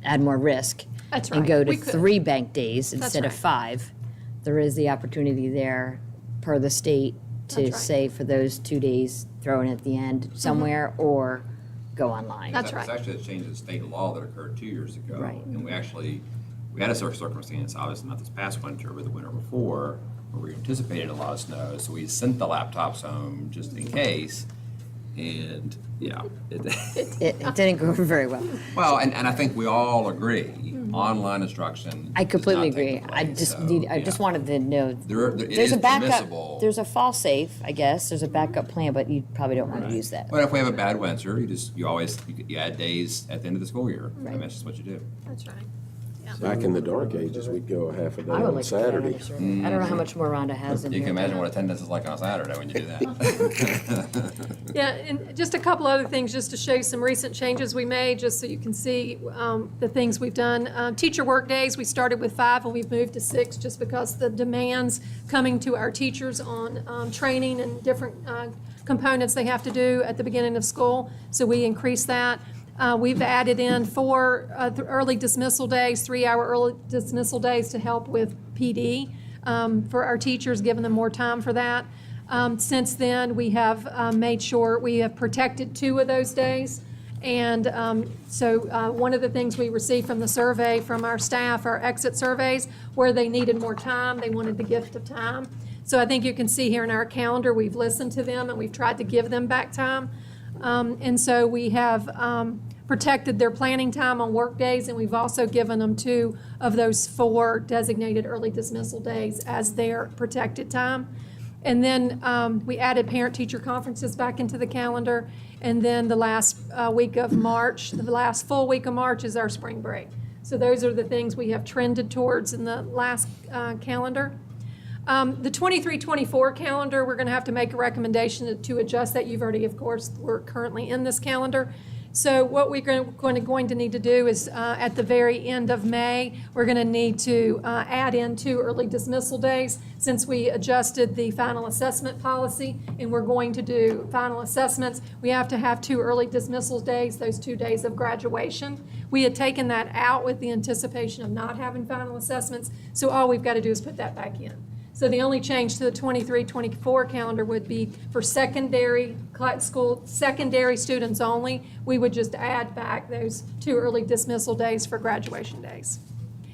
add more risk. That's And right. go to We could. 3 bank days instead of right. 5, there is the opportunity there per the state to That's right. say for those 2 days, throw it at the end somewhere or go online. That's It's right. actually a change in state law that occurred 2 years ago. Right. And we had a circumstance, obviously not this past winter, but the winter before, where we anticipated a lot of snow. So we sent the laptops home just in case. And, yeah. It didn't go over very well. Well, and I think we all agree, online instruction. I does completely not take agree. the I place. just So, I just yeah. wanted to know. It There's is a backup, permissible. there's a fall safe, I guess, there's a backup plan, but you probably don't want to use that. But if we have a bad winter, you add days at the end of the school year. I mean, that's just what you do. That's right. Back in the dark ages, we'd go a half a day I would on like to get Saturday. another survey. I don't know how much more Rhonda has in You here. can imagine what attendance is like on a Saturday when you do that. Yeah, and just a couple other things, just to show you some recent changes we made, just so you can see the things we've done. Teacher work days, we started with 5 and we've moved to 6, just because the demands coming to our teachers on training and different components they have to do at the beginning of school, so we increased that. We've added in 4 early dismissal days, 3-hour early dismissal days to help with PD for our teachers, giving them more time for that. Since then, we have made sure we have protected 2 of those days. And so one of the things we received from the survey from our staff, our exit surveys, where they needed more time, they wanted the gift of time. So I think you can see here in our calendar, we've listened to them and we've tried to give them back time. And so we have protected their planning time on work days, and we've also given them 2 of those 4 designated early dismissal days as their protected time. And then we added parent-teacher conferences back into the calendar. And then the last week of March, the last full week of March is our spring break. So those are the things we have trended towards in the last calendar. The 23-24 calendar, we're going to have to make a recommendation to adjust that. You've already, of course, we're currently in this calendar. So what we're going to need to do is at the very end of May, we're going to need to add in 2 early dismissal days, since we adjusted the final assessment policy and we're going to do final assessments. We have to have 2 early dismissal days, those 2 days of graduation. We had taken that out with the anticipation of not having final assessments, so all we've got to do is put that back in. So the only change to the 23-24 calendar would be for secondary students only. We would just add back those 2 early dismissal days for graduation days.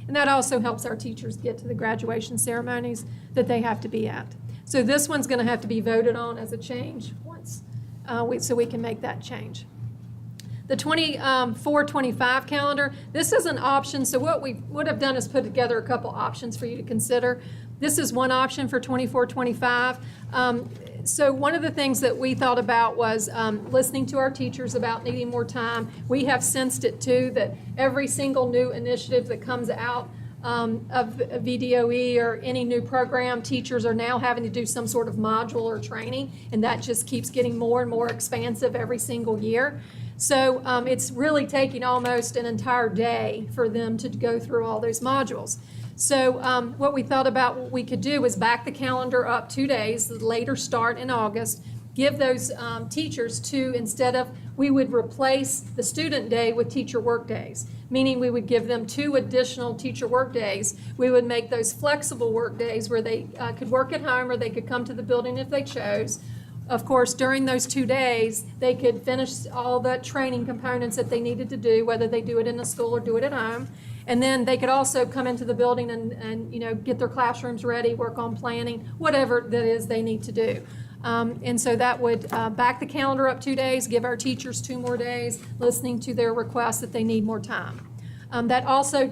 And that also helps our teachers get to the graduation ceremonies that they have to be at. So this one's going to have to be voted on as a change once, so we can make that change. The 24-25 calendar, this is an option. So what we would have done is put together a couple options for you to consider. This is one option for 24-25. So one of the things that we thought about was listening to our teachers about needing more time. We have sensed it too, that every single new initiative that comes out of VDOE or any new program, teachers are now having to do some sort of module or training, and that just keeps getting more and more expansive every single year. So it's really taking almost an entire day for them to go through all those modules. So what we thought about what we could do was back the calendar up 2 days, the later start in August, give those teachers we would replace the student day with teacher work days, meaning we would give them 2 additional teacher work days. We would make those flexible work days where they could work at home or they could come to the building if they chose. Of course, during those 2 days, they could finish all the training components that they needed to do, whether they do it in the school or do it at home. And then they could also come into the building and get their classrooms ready, work on planning, whatever that is they need to do. And so that would back the calendar up 2 days, give our teachers 2 more days, listening to their requests that they need more time. That also,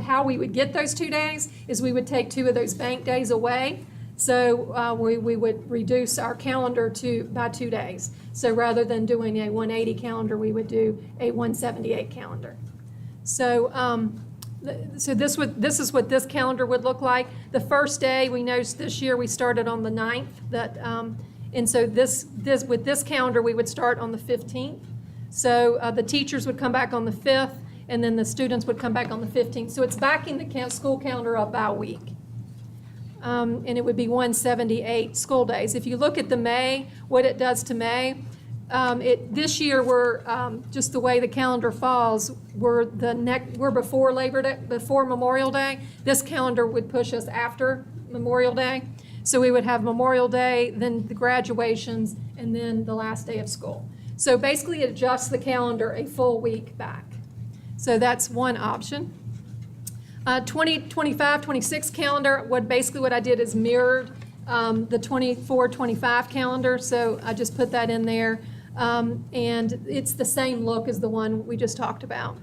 how we would get those 2 days is we would take 2 of those bank days away. So we would reduce our calendar by 2 days. So rather than doing a 180 calendar, we would do a 178 calendar. So this is what this calendar would look like. The first day, we noticed this year we started on the 9th. And so with this calendar, we would start on the 15th. So the teachers would come back on the 5th, and then the students would come back on the 15th. So it's backing the school calendar up by a week. And it would be 178 school days. If you look at the May, what it does to May, this year we're just the way the calendar falls. We're before Labor Day, before Memorial Day. This calendar would push us after Memorial Day, so we would have Memorial Day, then the graduations, and then the last day of school. So basically, it adjusts the calendar a full week back. So that's one option. 2025-26 calendar. What I did is mirrored the 24-25 calendar. So I just put that in there. And it's the same look as the one we just talked about.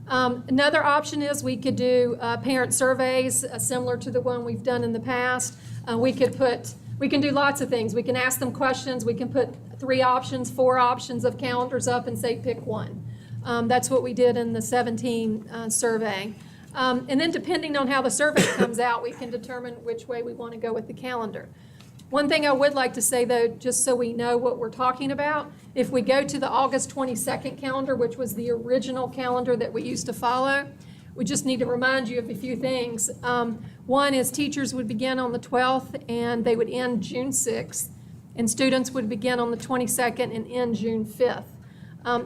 Another option is we could do parent surveys similar to the one we've done in the past. We can do lots of things. We can ask them questions. We can put 3 options, 4 options of calendars up and say pick one. That's what we did in the 17 survey. And then depending on how the survey comes out, we can determine which way we want to go with the calendar. One thing I would like to say, though, just so we know what we're talking about, if we go to the August 22nd calendar, which was the original calendar that we used to follow, we just need to remind you of a few things. One is teachers would begin on the 12th and they would end June 6th, and students would begin on the 22nd and end June 5th.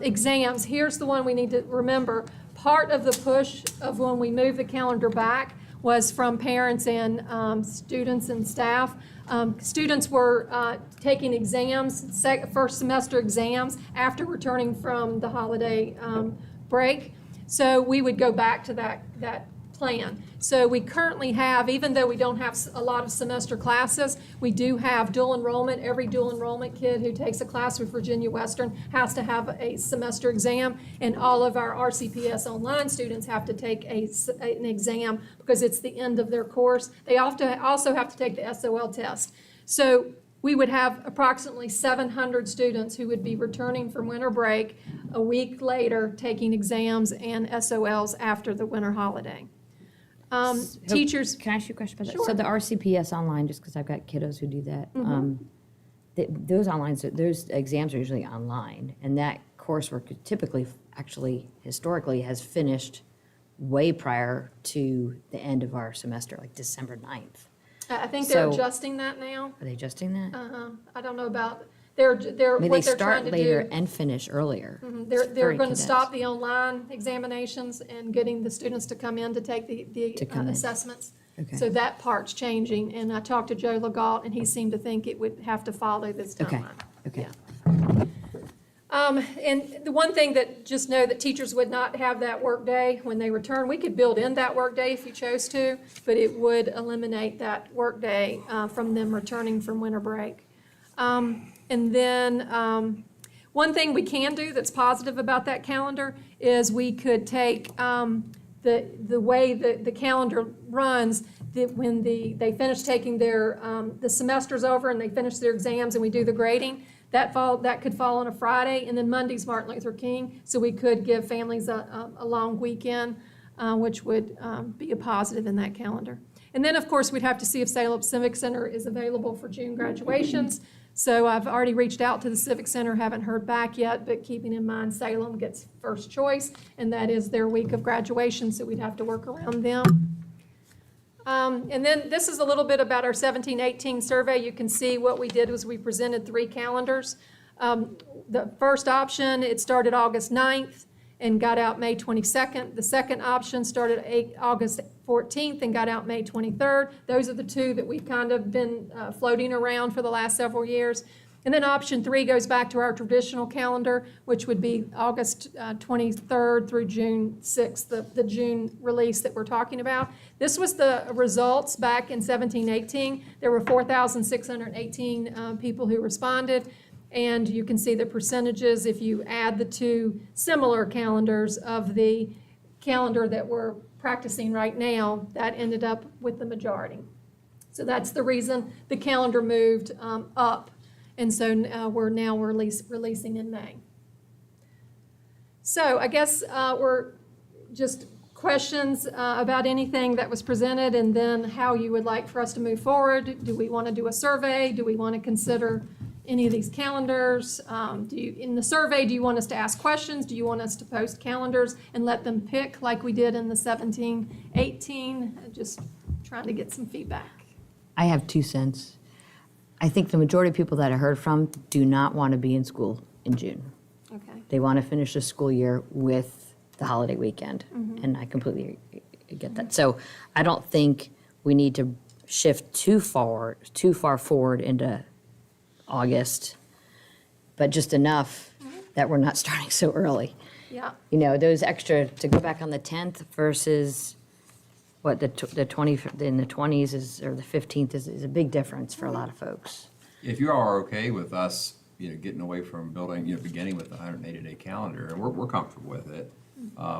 Exams, here's the one we need to remember. Part of the push of when we moved the calendar back was from parents and students and staff. Students were taking exams, first semester exams, after returning from the holiday break. So we would go back to that plan. So we currently have, even though we don't have a lot of semester classes, we do have dual enrollment. Every dual enrollment kid who takes a class with Virginia Western has to have a semester exam, and all of our RCPS online students have to take an exam because it's the end of their course. They also have to take the SOL test. So we would have approximately 700 students who would be returning from winter break a week later, taking exams and SOLs after the winter holiday. Teachers. Can I ask you a question about that? Sure. So the RCPS online, just because I've got kiddos who do that, those exams are usually online, and that coursework typically, actually, historically, has finished way prior to the end of our semester, like December 9th. I think they're So- adjusting that now. Are they adjusting that? I don't know about, I what mean, they they're trying start to later do. and finish earlier. They're It's very going to condensed. stop the online examinations and getting the students to come in to take To come in. assessments. Okay. So that part's changing, and I talked to Joe Legault, and he seemed to think it would have to follow this Okay, timeline. okay. Yeah. And the one thing that, just know that teachers would not have that work day when they return. We could build in that work day if you chose to, but it would eliminate that work day from them returning from winter break. And then one thing we can do that's positive about that calendar is we could take the way the calendar runs, when they finish taking their, the semester's over and they finish their exams and we do the grading, that could fall on a Friday, and then Monday's Martin Luther King, so we could give families a long weekend. which would be a positive in that calendar. And then, of course, we'd have to see if Salem Civic Center is available for June graduations. So I've already reached out to the Civic Center, haven't heard back yet, but keeping in mind Salem gets first choice, and that is their week of graduation, so we'd have to work around them. And then this is a little bit about our 17-18 survey. You can see what we did was we presented 3 calendars. The first option, it started August 9th and got out May 22nd. The second option started August 14th and got out May 23rd. Those are the 2 that we've kind of been floating around for the last several years. And then option 3 goes back to our traditional calendar, which would be August 23rd through June 6th, the June release that we're talking about. This was the results back in 17-18. There were 4,618 people who responded. And you can see the percentages if you add the 2 similar calendars of the calendar that we're practicing right now, that ended up with the majority. So that's the reason the calendar moved up. And so we're now releasing in May. So I guess we're just questions about anything that was presented, and then how you would like for us to move forward. Do we want to do a survey? Do we want to consider any of these calendars? In the survey, do you want us to ask questions? Do you want us to post calendars and let them pick like we did in the 17-18? Just trying to get some feedback. I have 2 cents. I think the majority of people that I heard from do not want to be in school in June. Okay. They want to finish the school year with the holiday weekend, and I completely get that. So I don't think we need to shift too far forward into August, but just enough that we're not starting so early. Yeah. You know, those extra, to go back on the 10th versus what, the 20, in the 20s is, or the 15th is a big difference for a lot of folks. If you are okay with us, getting away from building, beginning with the 180-day calendar, and we're comfortable with it,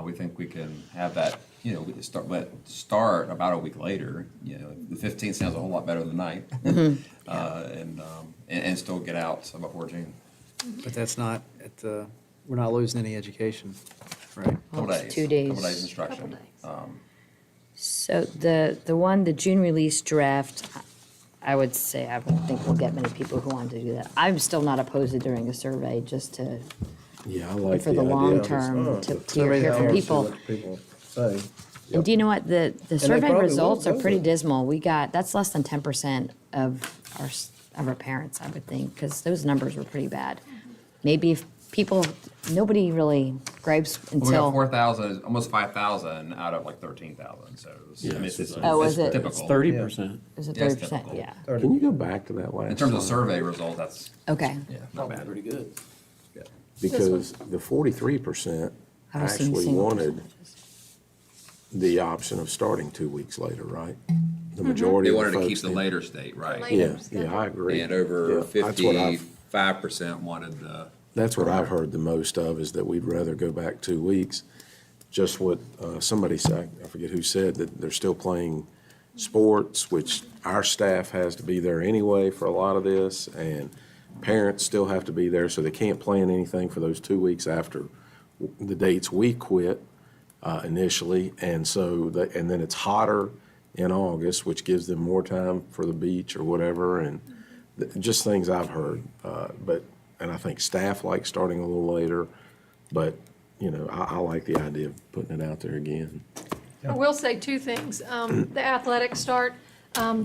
we think we can have that, we can start about a week later. The 15th sounds a whole lot better than the 9th. And still get out before June. But that's not, we're not losing any education, right? Couple It's days. 2 days. Couple days instruction. Couple days. So the June release draft, I would say, I don't think we'll get many people who want to do that. I'm still not opposed to doing a survey, just to, Yeah, I like for the the idea. long term, to hear from people. People say. And do you know what, the survey probably results will are pretty vote. dismal. That's less than 10% of our parents, I would think, because those numbers were pretty bad. Maybe if nobody really gripes We got until, 4,000, almost 5,000 out of 13,000, so it's Oh, was it? typical. It's 30%. is it Yeah, it's 30%? typical. Yeah, Can you go back to that last In terms of slide? survey result, that's, okay. not bad. Pretty good. Because the 43% I was seeing actually single wanted the option of starting 2 weeks later, right? The majority They of the wanted to keep folks the did. later state, right? Later. Yeah, I agree. And over Yeah, that's what I've- 55% wanted the. That's what I've heard the most of, is that we'd rather go back 2 weeks. Just what somebody said, I forget who said, that they're still playing sports, which our staff has to be there anyway for a lot of this, and parents still have to be there, so they can't plan anything for those 2 weeks after the dates we quit initially. And so, and then it's hotter in August, which gives them more time for the beach or whatever, and just things I've heard. And I think staff like starting a little later, but, I like the idea of putting it out there again. I will say 2 things. The athletics start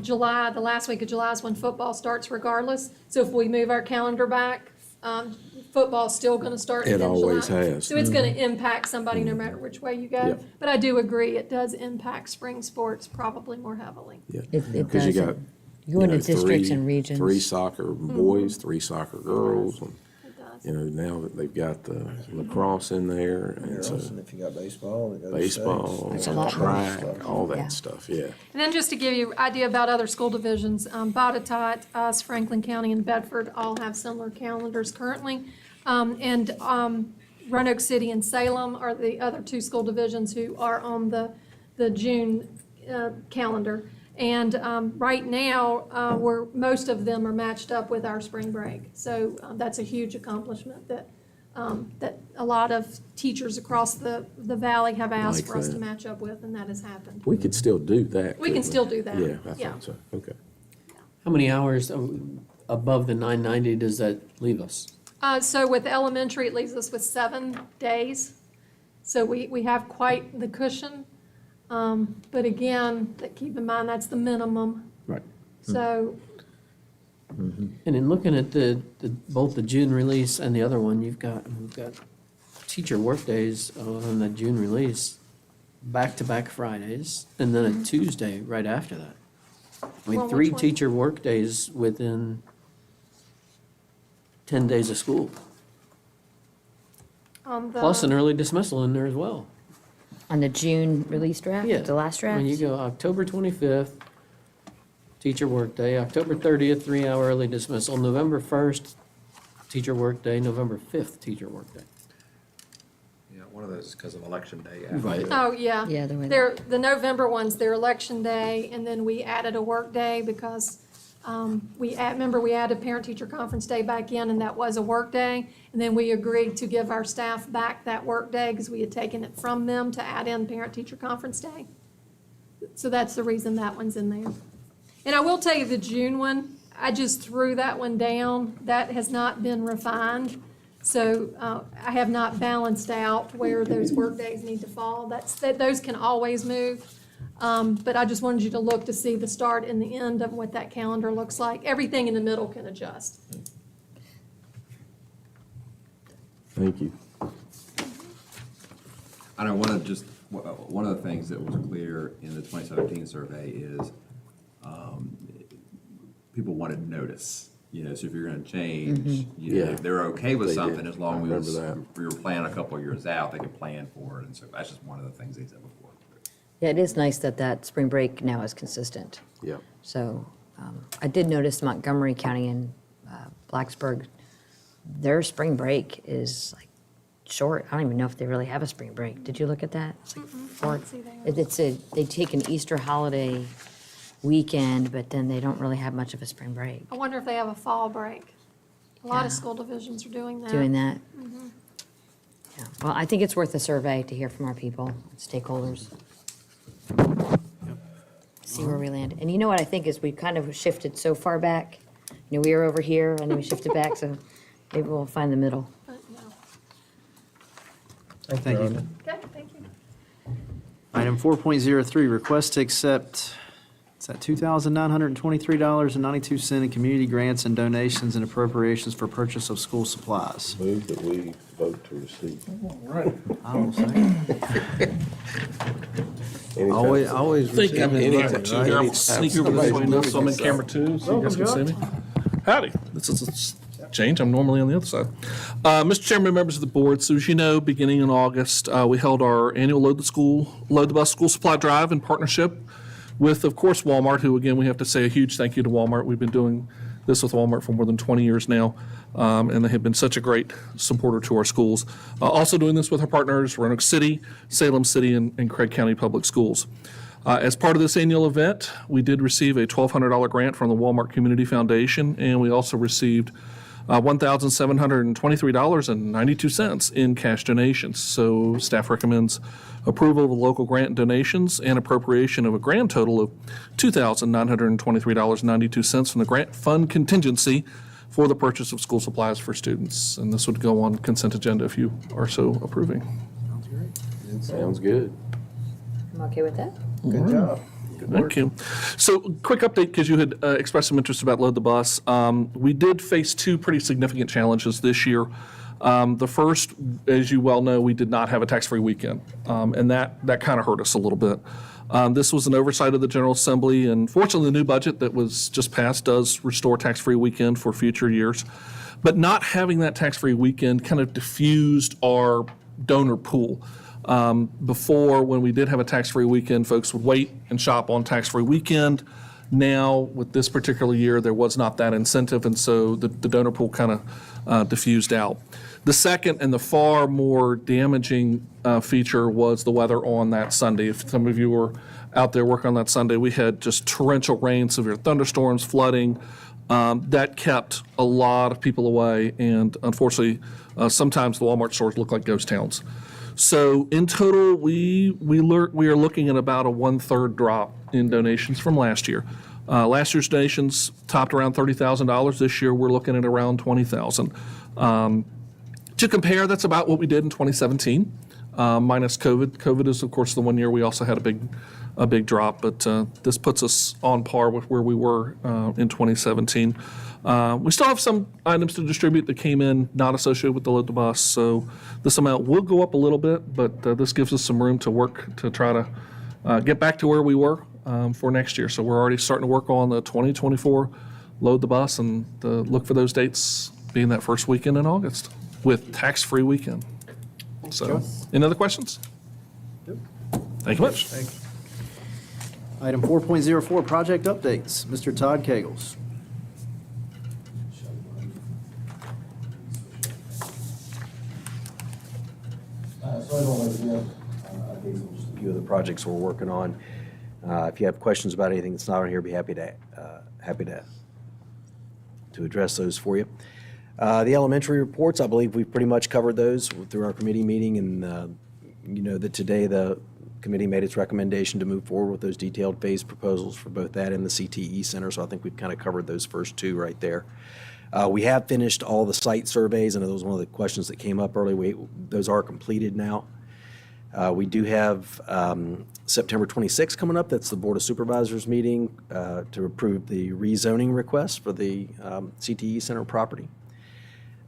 July, the last week of July is when football starts regardless. So if we move our calendar back, football's still going to start It in July. always has. So it's going to impact somebody no matter which way you go. Yep. But I do agree, it does impact spring sports probably more heavily. Yeah. It Because you does. got, You go into you know, districts three- and regions. 3 soccer boys, 3 soccer girls, and, It does. now that they've got the lacrosse in there, and so And if you got baseball, it goes baseball, That's a lot more track, all Yeah. that stuff, yeah. And then just to give you an idea about other school divisions, Botetourt, us, Franklin County, and Bedford all have similar calendars currently. And Roanoke City and Salem are the other 2 school divisions who are on the June calendar. And right now, most of them are matched up with our spring break. So that's a huge accomplishment that a lot of teachers across the valley have asked Like for us to that. match up with, and that has happened. We could still do that. We can couldn't still do that. Yeah, I Yeah. think so. Okay. How many hours above the 990 does that leave us? So with elementary, it leaves us with 7 days. So we have quite the cushion. But again, keep in mind, that's the minimum. Right. So, And in looking at both the June release and the other one, we've got teacher workdays on the June release, back-to-back Fridays, and then a Tuesday right after that. I mean, Well, 3 which one? teacher workdays within 10 days of school, on the. plus an early dismissal in there as well. On the June release draft, Yeah. the last draft? When you go October 25th, teacher workday, October 30th, 3-hour early dismissal, November 1st, teacher workday, November 5th, teacher workday. Yeah, one of those is because of election day. Right. Oh, yeah. Yeah, the way that- They're, the November ones, they're election day, and then we added a work day because remember, we added parent-teacher conference day back in, and that was a work day. And then we agreed to give our staff back that work day because we had taken it from them to add in parent-teacher conference day. So that's the reason that one's in there. And I will tell you, the June one, I just threw that one down. That has not been refined. So I have not balanced out where those work days need to fall. Those can always move. But I just wanted you to look to see the start and the end of what that calendar looks like. Everything in the middle can adjust. Thank you. I know one of the things that was clear in the 2017 survey is people wanted notice. So if you're going to change, Yeah. they're okay with They something did. as long I remember as that. you're planning a couple of years out, they can plan for it. And so that's just one of the things they said before. Yeah, it is nice that spring break now is consistent. Yeah. So I did notice Montgomery County and Blacksburg, their spring break is like short. I don't even know if they really have a spring break. Did you look at that? It's like four. didn't see that. They take an Easter holiday weekend, but then they don't really have much of a spring break. I wonder if they have a fall break. A lot of Yeah. school divisions are doing that. Doing that. Yeah. Well, I think it's worth a survey to hear from our people, stakeholders. See where we land. And you know what I think is we kind of shifted so far back. We were over here and then we shifted back, so maybe we'll find the middle. But, no. Thank you. Okay, thank you. Item 4.03, request to accept, it's at $2,923.92 in community grants and donations and appropriations for purchase of school supplies. Move that we vote to receive. I will second. Always Think I'm receive invited, invited, right? right? I'll sneak over this way now, so I'm in camera too, so you guys can see me. Howdy, this is a change, I'm normally on the other side. Mr. Chairman, members of the board, so as you know, beginning in August, we held our annual Load the Bus School Supply Drive in partnership with, of course, Walmart, who, again, we have to say a huge thank you to Walmart. We've been doing this with Walmart for more than 20 years now, and they have been such a great supporter to our schools. Also doing this with our partners, Roanoke City, Salem City, and Craig County Public Schools. As part of this annual event, we did receive a $1,200 grant from the Walmart Community Foundation, and we also received $1,723.92 in cash donations. So staff recommends approval of local grant donations and appropriation of a grand total of $2,923.92 from the grant fund contingency for the purchase of school supplies for students. And this would go on consent agenda if you are so approving. Sounds good. I'm okay with that. Good job. Thank you. So, quick update, because you had expressed some interest about Load the Bus. We did face 2 pretty significant challenges this year. The first, as you well know, we did not have a tax-free weekend, and that kind of hurt us a little bit. This was an oversight of the General Assembly, and fortunately, the new budget that was just passed does restore tax-free weekend for future years. But not having that tax-free weekend kind of diffused our donor pool. Before, when we did have a tax-free weekend, folks would wait and shop on tax-free weekend. Now, with this particular year, there was not that incentive, and so the donor pool kind of diffused out. The second and the far more damaging feature was the weather on that Sunday. If some of you were out there working on that Sunday, we had just torrential rain, severe thunderstorms, flooding. That kept a lot of people away, and unfortunately, sometimes the Walmart stores look like ghost towns. So in total, we are looking at about a 1/3 drop in donations from last year. Last year's donations topped around $30,000. This year, we're looking at around $20,000. To compare, that's about what we did in 2017, minus COVID. COVID is, of course, the one year we also had a big drop, but this puts us on par with where we were in 2017. We still have some items to distribute that came in not associated with the Load the Bus, so this amount will go up a little bit, but this gives us some room to work to try to get back to where we were for next year. So we're already starting to work on the 2024 Load the Bus, and look for those dates being that first weekend in August with tax-free weekend. So, any other questions? Thank you much. Item 4.04, project updates. Mr. Todd Kegels. So I don't want to give updates on just a few of the projects we're working on. If you have questions about anything that's not on here, I'd be happy to address those for you. The elementary reports, I believe we've pretty much covered those through our committee meeting, and you know that today the committee made its recommendation to move forward with those detailed phase proposals for both that and the CTE Center, so I think we've kind of covered those first two right there. We have finished all the site surveys, and that was one of the questions that came up earlier. Those are completed now. We do have September 26th coming up. That's the Board of Supervisors meeting to approve the rezoning request for the CTE Center property.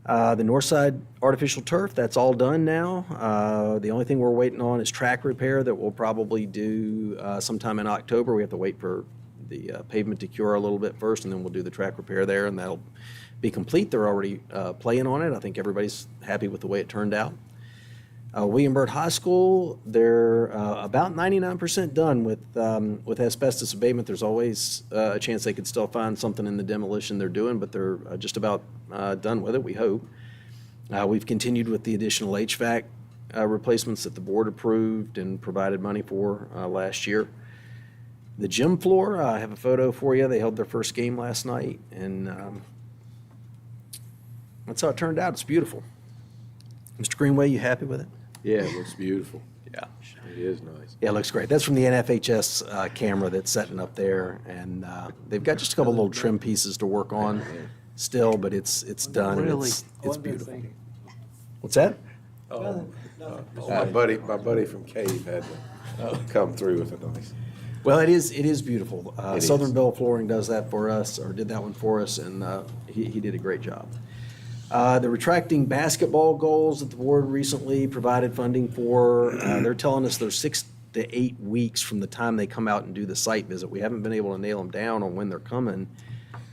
The north side artificial turf, that's all done now. The only thing we're waiting on is track repair that we'll probably do sometime in October. We have to wait for the pavement to cure a little bit first, and then we'll do the track repair there, and that'll be complete. They're already playing on it. I think everybody's happy with the way it turned out. William Byrd High School, they're about 99% done with asbestos abatement. There's always a chance they could still find something in the demolition they're doing, but they're just about done with it, we hope. We've continued with the additional HVAC replacements that the board approved and provided money for last year. The gym floor, I have a photo for you. They held their first game last night, and that's how it turned out. It's beautiful. Mr. Greenway, you happy with it? Yeah, it looks beautiful. Yeah. It is nice. Yeah, it looks great. That's from the NFHS camera that's setting up there, and they've got just a couple little trim pieces to work on still, but it's done, and it's beautiful. What's that? My buddy from Cave had to come through with a nice. Well, it is beautiful. It Southern is. Bell Flooring does that for us, or did that one for us, and he did a great job. The retracting basketball goals that the board recently provided funding for, they're telling us they're 6 to 8 weeks from the time they come out and do the site visit. We haven't been able to nail them down on when they're coming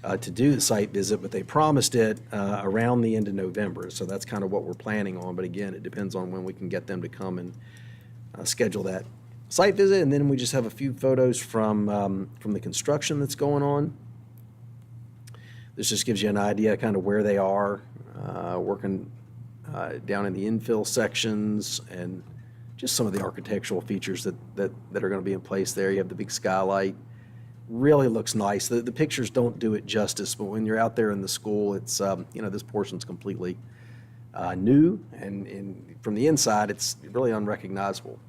to do the site visit, but they promised it around the end of November. So that's kind of what we're planning on. But again, it depends on when we can get them to come and schedule that site visit. And then we just have a few photos from the construction that's going on. This just gives you an idea kind of where they are, working down in the infill sections, and just some of the architectural features that are going to be in place there. You have the big skylight. Really looks nice. The pictures don't do it justice, but when you're out there in the school, it's, this portion's completely new, and from the inside, it's really unrecognizable.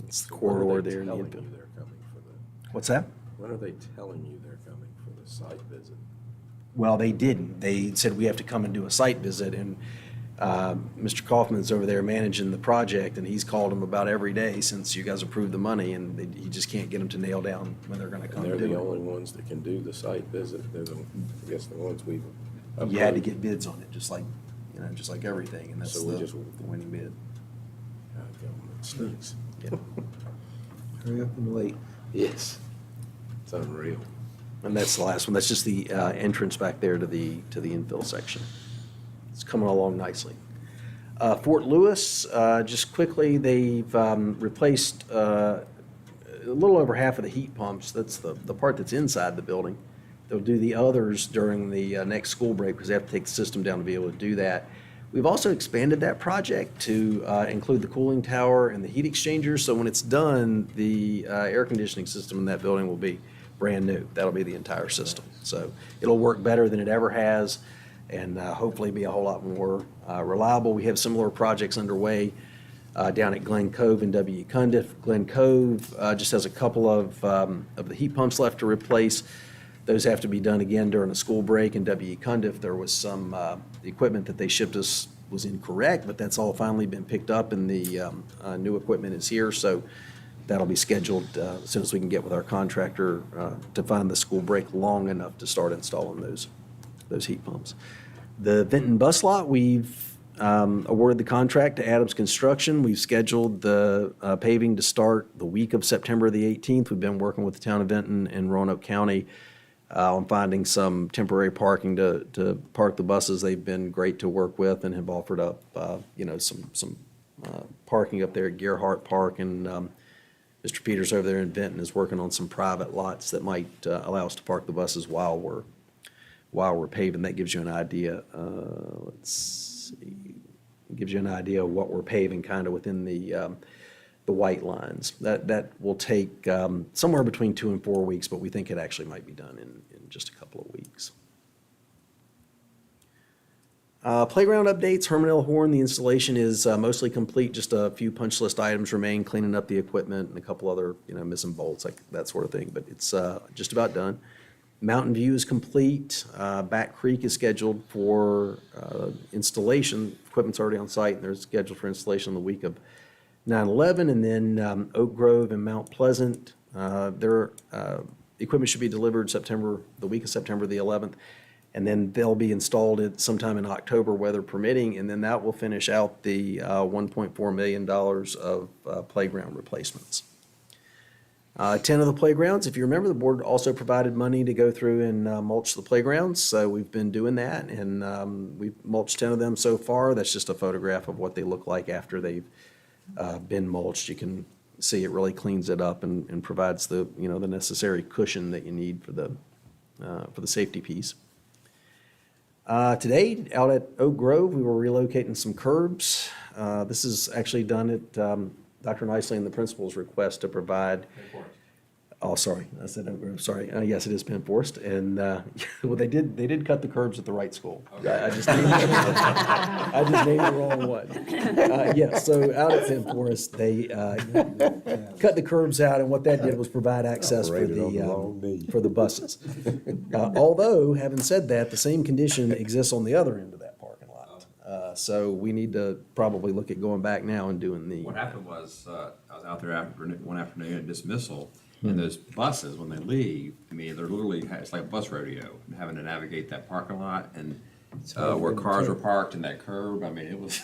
It's the corridor there in the infill. What's that? When are they telling you they're coming for the site visit? Well, they didn't. They said we have to come and do a site visit, and Mr. Kaufman's over there managing the project, and he's called them about every day since you guys approved the money, and he just can't get them to nail down when they're going to come And do they're it. the only ones that can do the site visit. They're I guess the ones we've. You had to get bids on it, just like everything, and that's So we the just- winning bid. Government stinks. Yeah. Hurry up and wait. Yes. It's unreal. And that's the last one. That's just the entrance back there to the infill section. It's coming along nicely. Fort Lewis, just quickly, they've replaced a little over half of the heat pumps. That's the part that's inside the building. They'll do the others during the next school break because they have to take the system down to be able to do that. We've also expanded that project to include the cooling tower and the heat exchangers. So when it's done, the air conditioning system in that building will be brand new. That'll be the entire system. So it'll work better than it ever has, and hopefully be a whole lot more reliable. We have similar projects underway down at Glen Cove and W. Cundiff. Glen Cove just has a couple of the heat pumps left to replace. Those have to be done again during a school break. In W. Cundiff, there was some equipment that they shipped us was incorrect, but that's all finally been picked up, and the new equipment is here. So that'll be scheduled as soon as we can get with our contractor to find the school break long enough to start installing those heat pumps. The Vinton bus lot, we've awarded the contract to Adams Construction. We've scheduled the paving to start the week of September the 18th. We've been working with the town of Vinton and Roanoke County on finding some temporary parking to park the buses. They've been great to work with and have offered up, some parking up there at Gerhart Park. And Mr. Peters over there in Vinton is working on some private lots that might allow us to park the buses while we're paving. That gives you an idea. Let's see. It gives you an idea of what we're paving kind of within the white lines. That will take somewhere between 2 and 4 weeks, but we think it actually might be done in just a couple of weeks. Playground updates, Herman L. Horn, the installation is mostly complete. Just a few punch list items remain, cleaning up the equipment and a couple other, missing bolts, like that sort of thing, but it's just about done. Mountain View is complete. Back Creek is scheduled for installation. Equipment's already on site, and they're scheduled for installation the week of 9/11. And then Oak Grove and Mount Pleasant, their equipment should be delivered the week of September the 11th. And then they'll be installed sometime in October, weather permitting, and then that will finish out the $1.4 million of playground replacements. 10 of the playgrounds, if you remember, the board also provided money to go through and mulch the playgrounds. So we've been doing that, and we've mulched 10 of them so far. That's just a photograph of what they look like after they've been mulched. You can see it really cleans it up and provides the necessary cushion that you need for the safety piece. Today, out at Oak Grove, we were relocating some curbs. This is actually done at Dr. Nicely and the principal's request to provide. Oh, sorry, I said Oak Grove, sorry. Yes, it is Penn Forest, and well, they did cut the curbs at the right school. Okay. I just named the wrong one. Yeah, so out at Penn Forest, they cut the curbs out, and what that did was provide access for the buses. Although, having said that, the same condition exists on the other end of that parking lot. So we need to probably look at going back now and doing the. What happened was, I was out there one afternoon at dismissal, and those buses, when they leave, they're literally, it's like a bus rodeo, having to navigate that parking lot and where cars were parked and that curb. It was,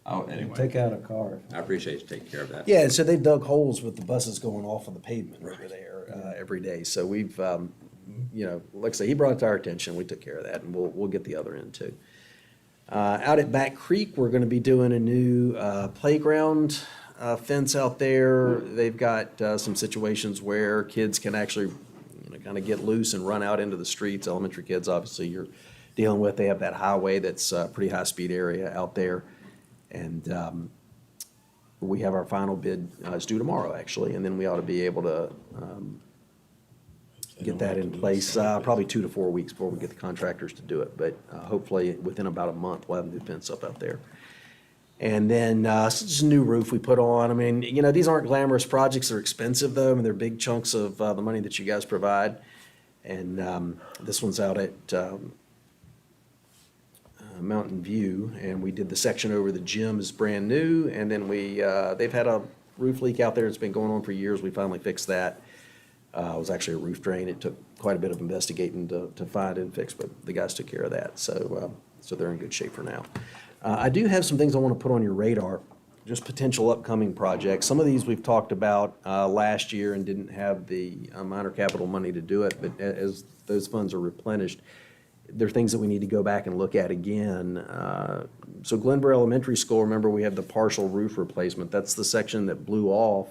anyway. Take out a car. I appreciate you taking care of that. Yeah, and so they dug holes with the buses going off of the pavement over there every day. So we've, like I say, he brought it to our attention. We took care of that, and we'll get the other end too. Out at Back Creek, we're going to be doing a new playground fence out there. They've got some situations where kids can actually kind of get loose and run out into the streets. Elementary kids, obviously, you're dealing with. They have that highway that's a pretty high-speed area out there. And we have our final bid, it's due tomorrow, actually, and then we ought to be able to get that in place probably 2 to 4 weeks before we get the contractors to do it. But hopefully, within about a month, we'll have a new fence up out there. And then it's just a new roof we put on. These aren't glamorous projects. They're expensive, though. They're big chunks of the money that you guys provide. And this one's out at Mountain View, and we did the section over the gym is brand new. And then they've had a roof leak out there. It's been going on for years. We finally fixed that. It was actually a roof drain. It took quite a bit of investigating to find and fix, but the guys took care of that. So they're in good shape for now. I do have some things I want to put on your radar, just potential upcoming projects. Some of these we've talked about last year and didn't have the minor capital money to do it, but as those funds are replenished, there are things that we need to go back and look at again. So Glenboro Elementary School, remember we had the partial roof replacement. That's the section that blew off.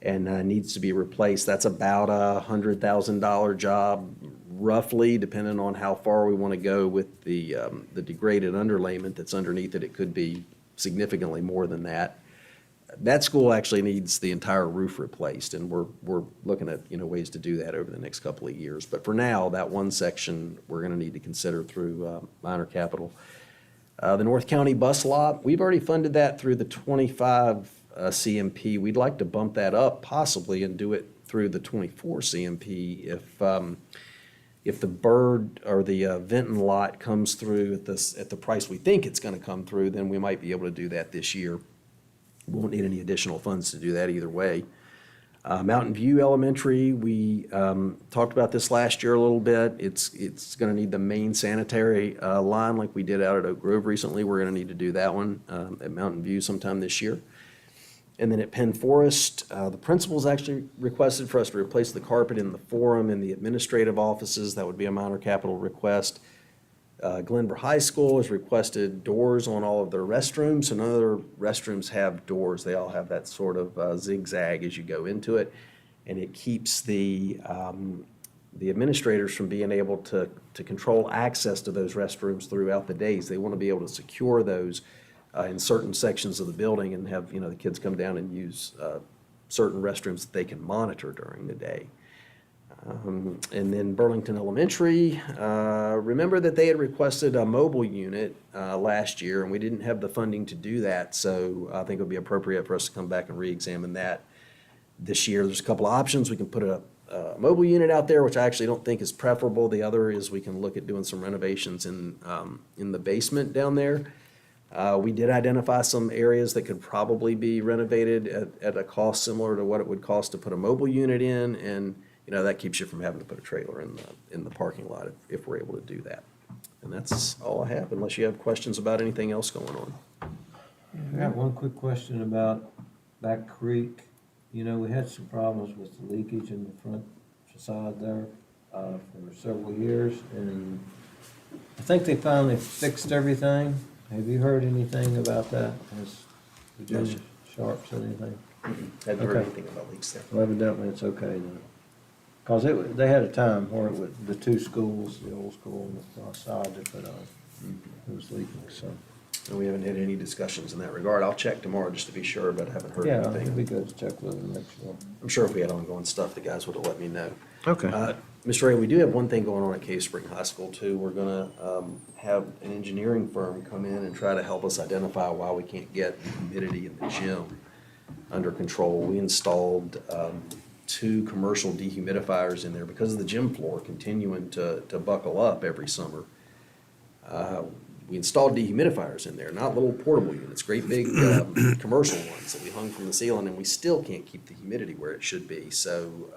and needs to be replaced. That's about a $100,000 job, roughly, depending on how far we want to go with the degraded underlayment that's underneath it. It could be significantly more than that. That school actually needs the entire roof replaced, and we're looking at, ways to do that over the next couple of years. But for now, that one section, we're going to need to consider through minor capital. The North County bus lot, we've already funded that through the 25 CMP. We'd like to bump that up possibly and do it through the 24 CMP if the Bird or the Vinton lot comes through at the price we think it's going to come through, then we might be able to do that this year. We won't need any additional funds to do that either way. Mountain View Elementary, we talked about this last year a little bit. It's going to need the main sanitary line like we did out at Oak Grove recently. We're going to need to do that one at Mountain View sometime this year. And then at Penn Forest, the principal's actually requested for us to replace the carpet in the forum and the administrative offices. That would be a minor capital request. Glenver High School has requested doors on all of their restrooms. So none of their restrooms have doors. They all have that sort of zigzag as you go into it. And it keeps the administrators from being able to control access to those restrooms throughout the days. They want to be able to secure those in certain sections of the building and have, the kids come down and use certain restrooms that they can monitor during the day. And then Burlington Elementary, remember that they had requested a mobile unit last year, and we didn't have the funding to do that, so I think it would be appropriate for us to come back and re-examine that this year. There's a couple of options. We can put a mobile unit out there, which I actually don't think is preferable. The other is we can look at doing some renovations in the basement down there. We did identify some areas that could probably be renovated at a cost similar to what it would cost to put a mobile unit in, and that keeps you from having to put a trailer in the parking lot if we're able to do that. And that's all I have, unless you have questions about anything else going on. I got one quick question about Back Creek. We had some problems with the leakage in the front facade there for several years, and I think they finally fixed everything. Have you heard anything about that? Has Virginia Sharp said anything? Haven't heard Okay. anything about leaks there. Well, evidently it's okay then. Because they had a time where the two schools, the old school and the facade they put on, it was leaking, so. And we haven't had any discussions in that regard. I'll check tomorrow just to be sure, but I haven't heard Yeah, anything. it'd be good to check with them, make sure. I'm sure if we had ongoing stuff, the guys would have let me know. Okay. Mr. Ray, we do have one thing going on at Cave Spring High School too. We're gonna have an engineering firm come in and try to help us identify why we can't get the humidity in the gym under control. We installed 2 commercial dehumidifiers in there because of the gym floor continuing to buckle up every summer. We installed dehumidifiers in there, not little portable units, great big commercial ones that we hung from the ceiling, and we still can't keep the humidity where it should be. So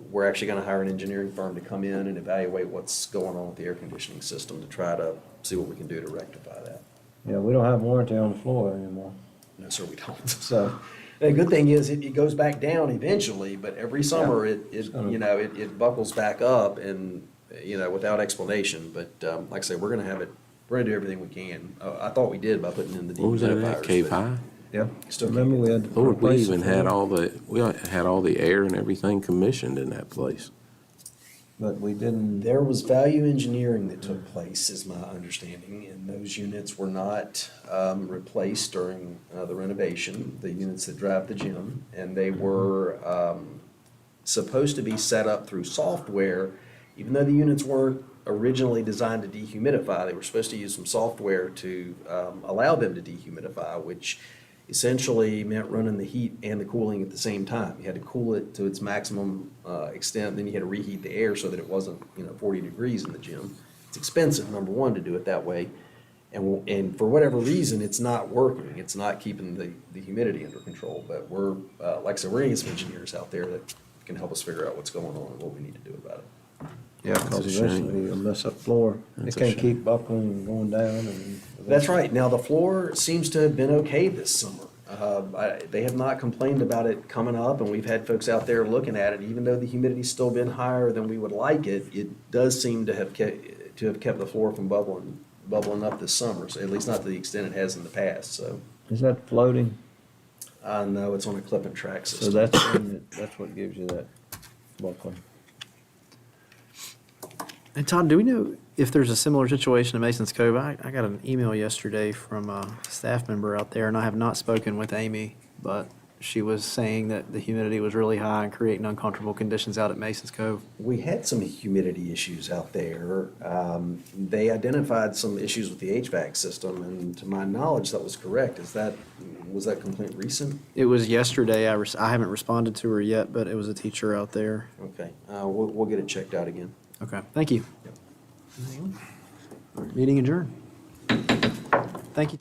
we're actually going to hire an engineering firm to come in and evaluate what's going on with the air conditioning system to try to see what we can do to rectify that. Yeah, we don't have warranty on the floor anymore. No, sir, we don't. So, The good thing is it goes back down eventually, but every summer it's gonna- it buckles back up and, without explanation. But like I say, we're going to do everything we can. I thought we did by putting in the dehumidifiers. What was that at, Cave but High? yeah. Still can't Remember get we that. had to Lord, we replace the even had floor, all the air and everything commissioned in that place. but we didn't. There was value engineering that took place, is my understanding, and those units were not replaced during the renovation, the units that drive the gym, and they were supposed to be set up through software, even though the units weren't originally designed to dehumidify. They were supposed to use some software to allow them to dehumidify, which essentially meant running the heat and the cooling at the same time. You had to cool it to its maximum extent, then you had to reheat the air so that it wasn't 40 degrees in the gym. It's expensive, number one, to do it that way. And for whatever reason, it's not working. It's not keeping the humidity under control. But we're, like I said, we're going to get some engineers out there that can help us figure out what's going on and what we need to do about it. Yeah, because That's a shame. eventually it'll mess up floor. It That's a can't shame. keep buckling and going down and. That's right. Now, the floor seems to have been okay this summer. They have not complained about it coming up, and we've had folks out there looking at it. Even though the humidity's still been higher than we would like it, it does seem to have kept the floor from bubbling up this summer, so at least not to the extent it has in the past, so. Is that floating? No, it's on a clip and track So system. that's what gives you that buckling. And Todd, do we know if there's a similar situation in Mason's Cove? I got an email yesterday from a staff member out there, and I have not spoken with Amy, but she was saying that the humidity was really high and creating uncomfortable conditions out at Mason's Cove. We had some humidity issues out there. They identified some issues with the HVAC system, and to my knowledge, that was correct. Was that complaint recent? It was yesterday. I haven't responded to her yet, but it was a teacher out there. Okay, we'll get it checked out again. Okay, thank you. All right, meeting adjourned. Thank you.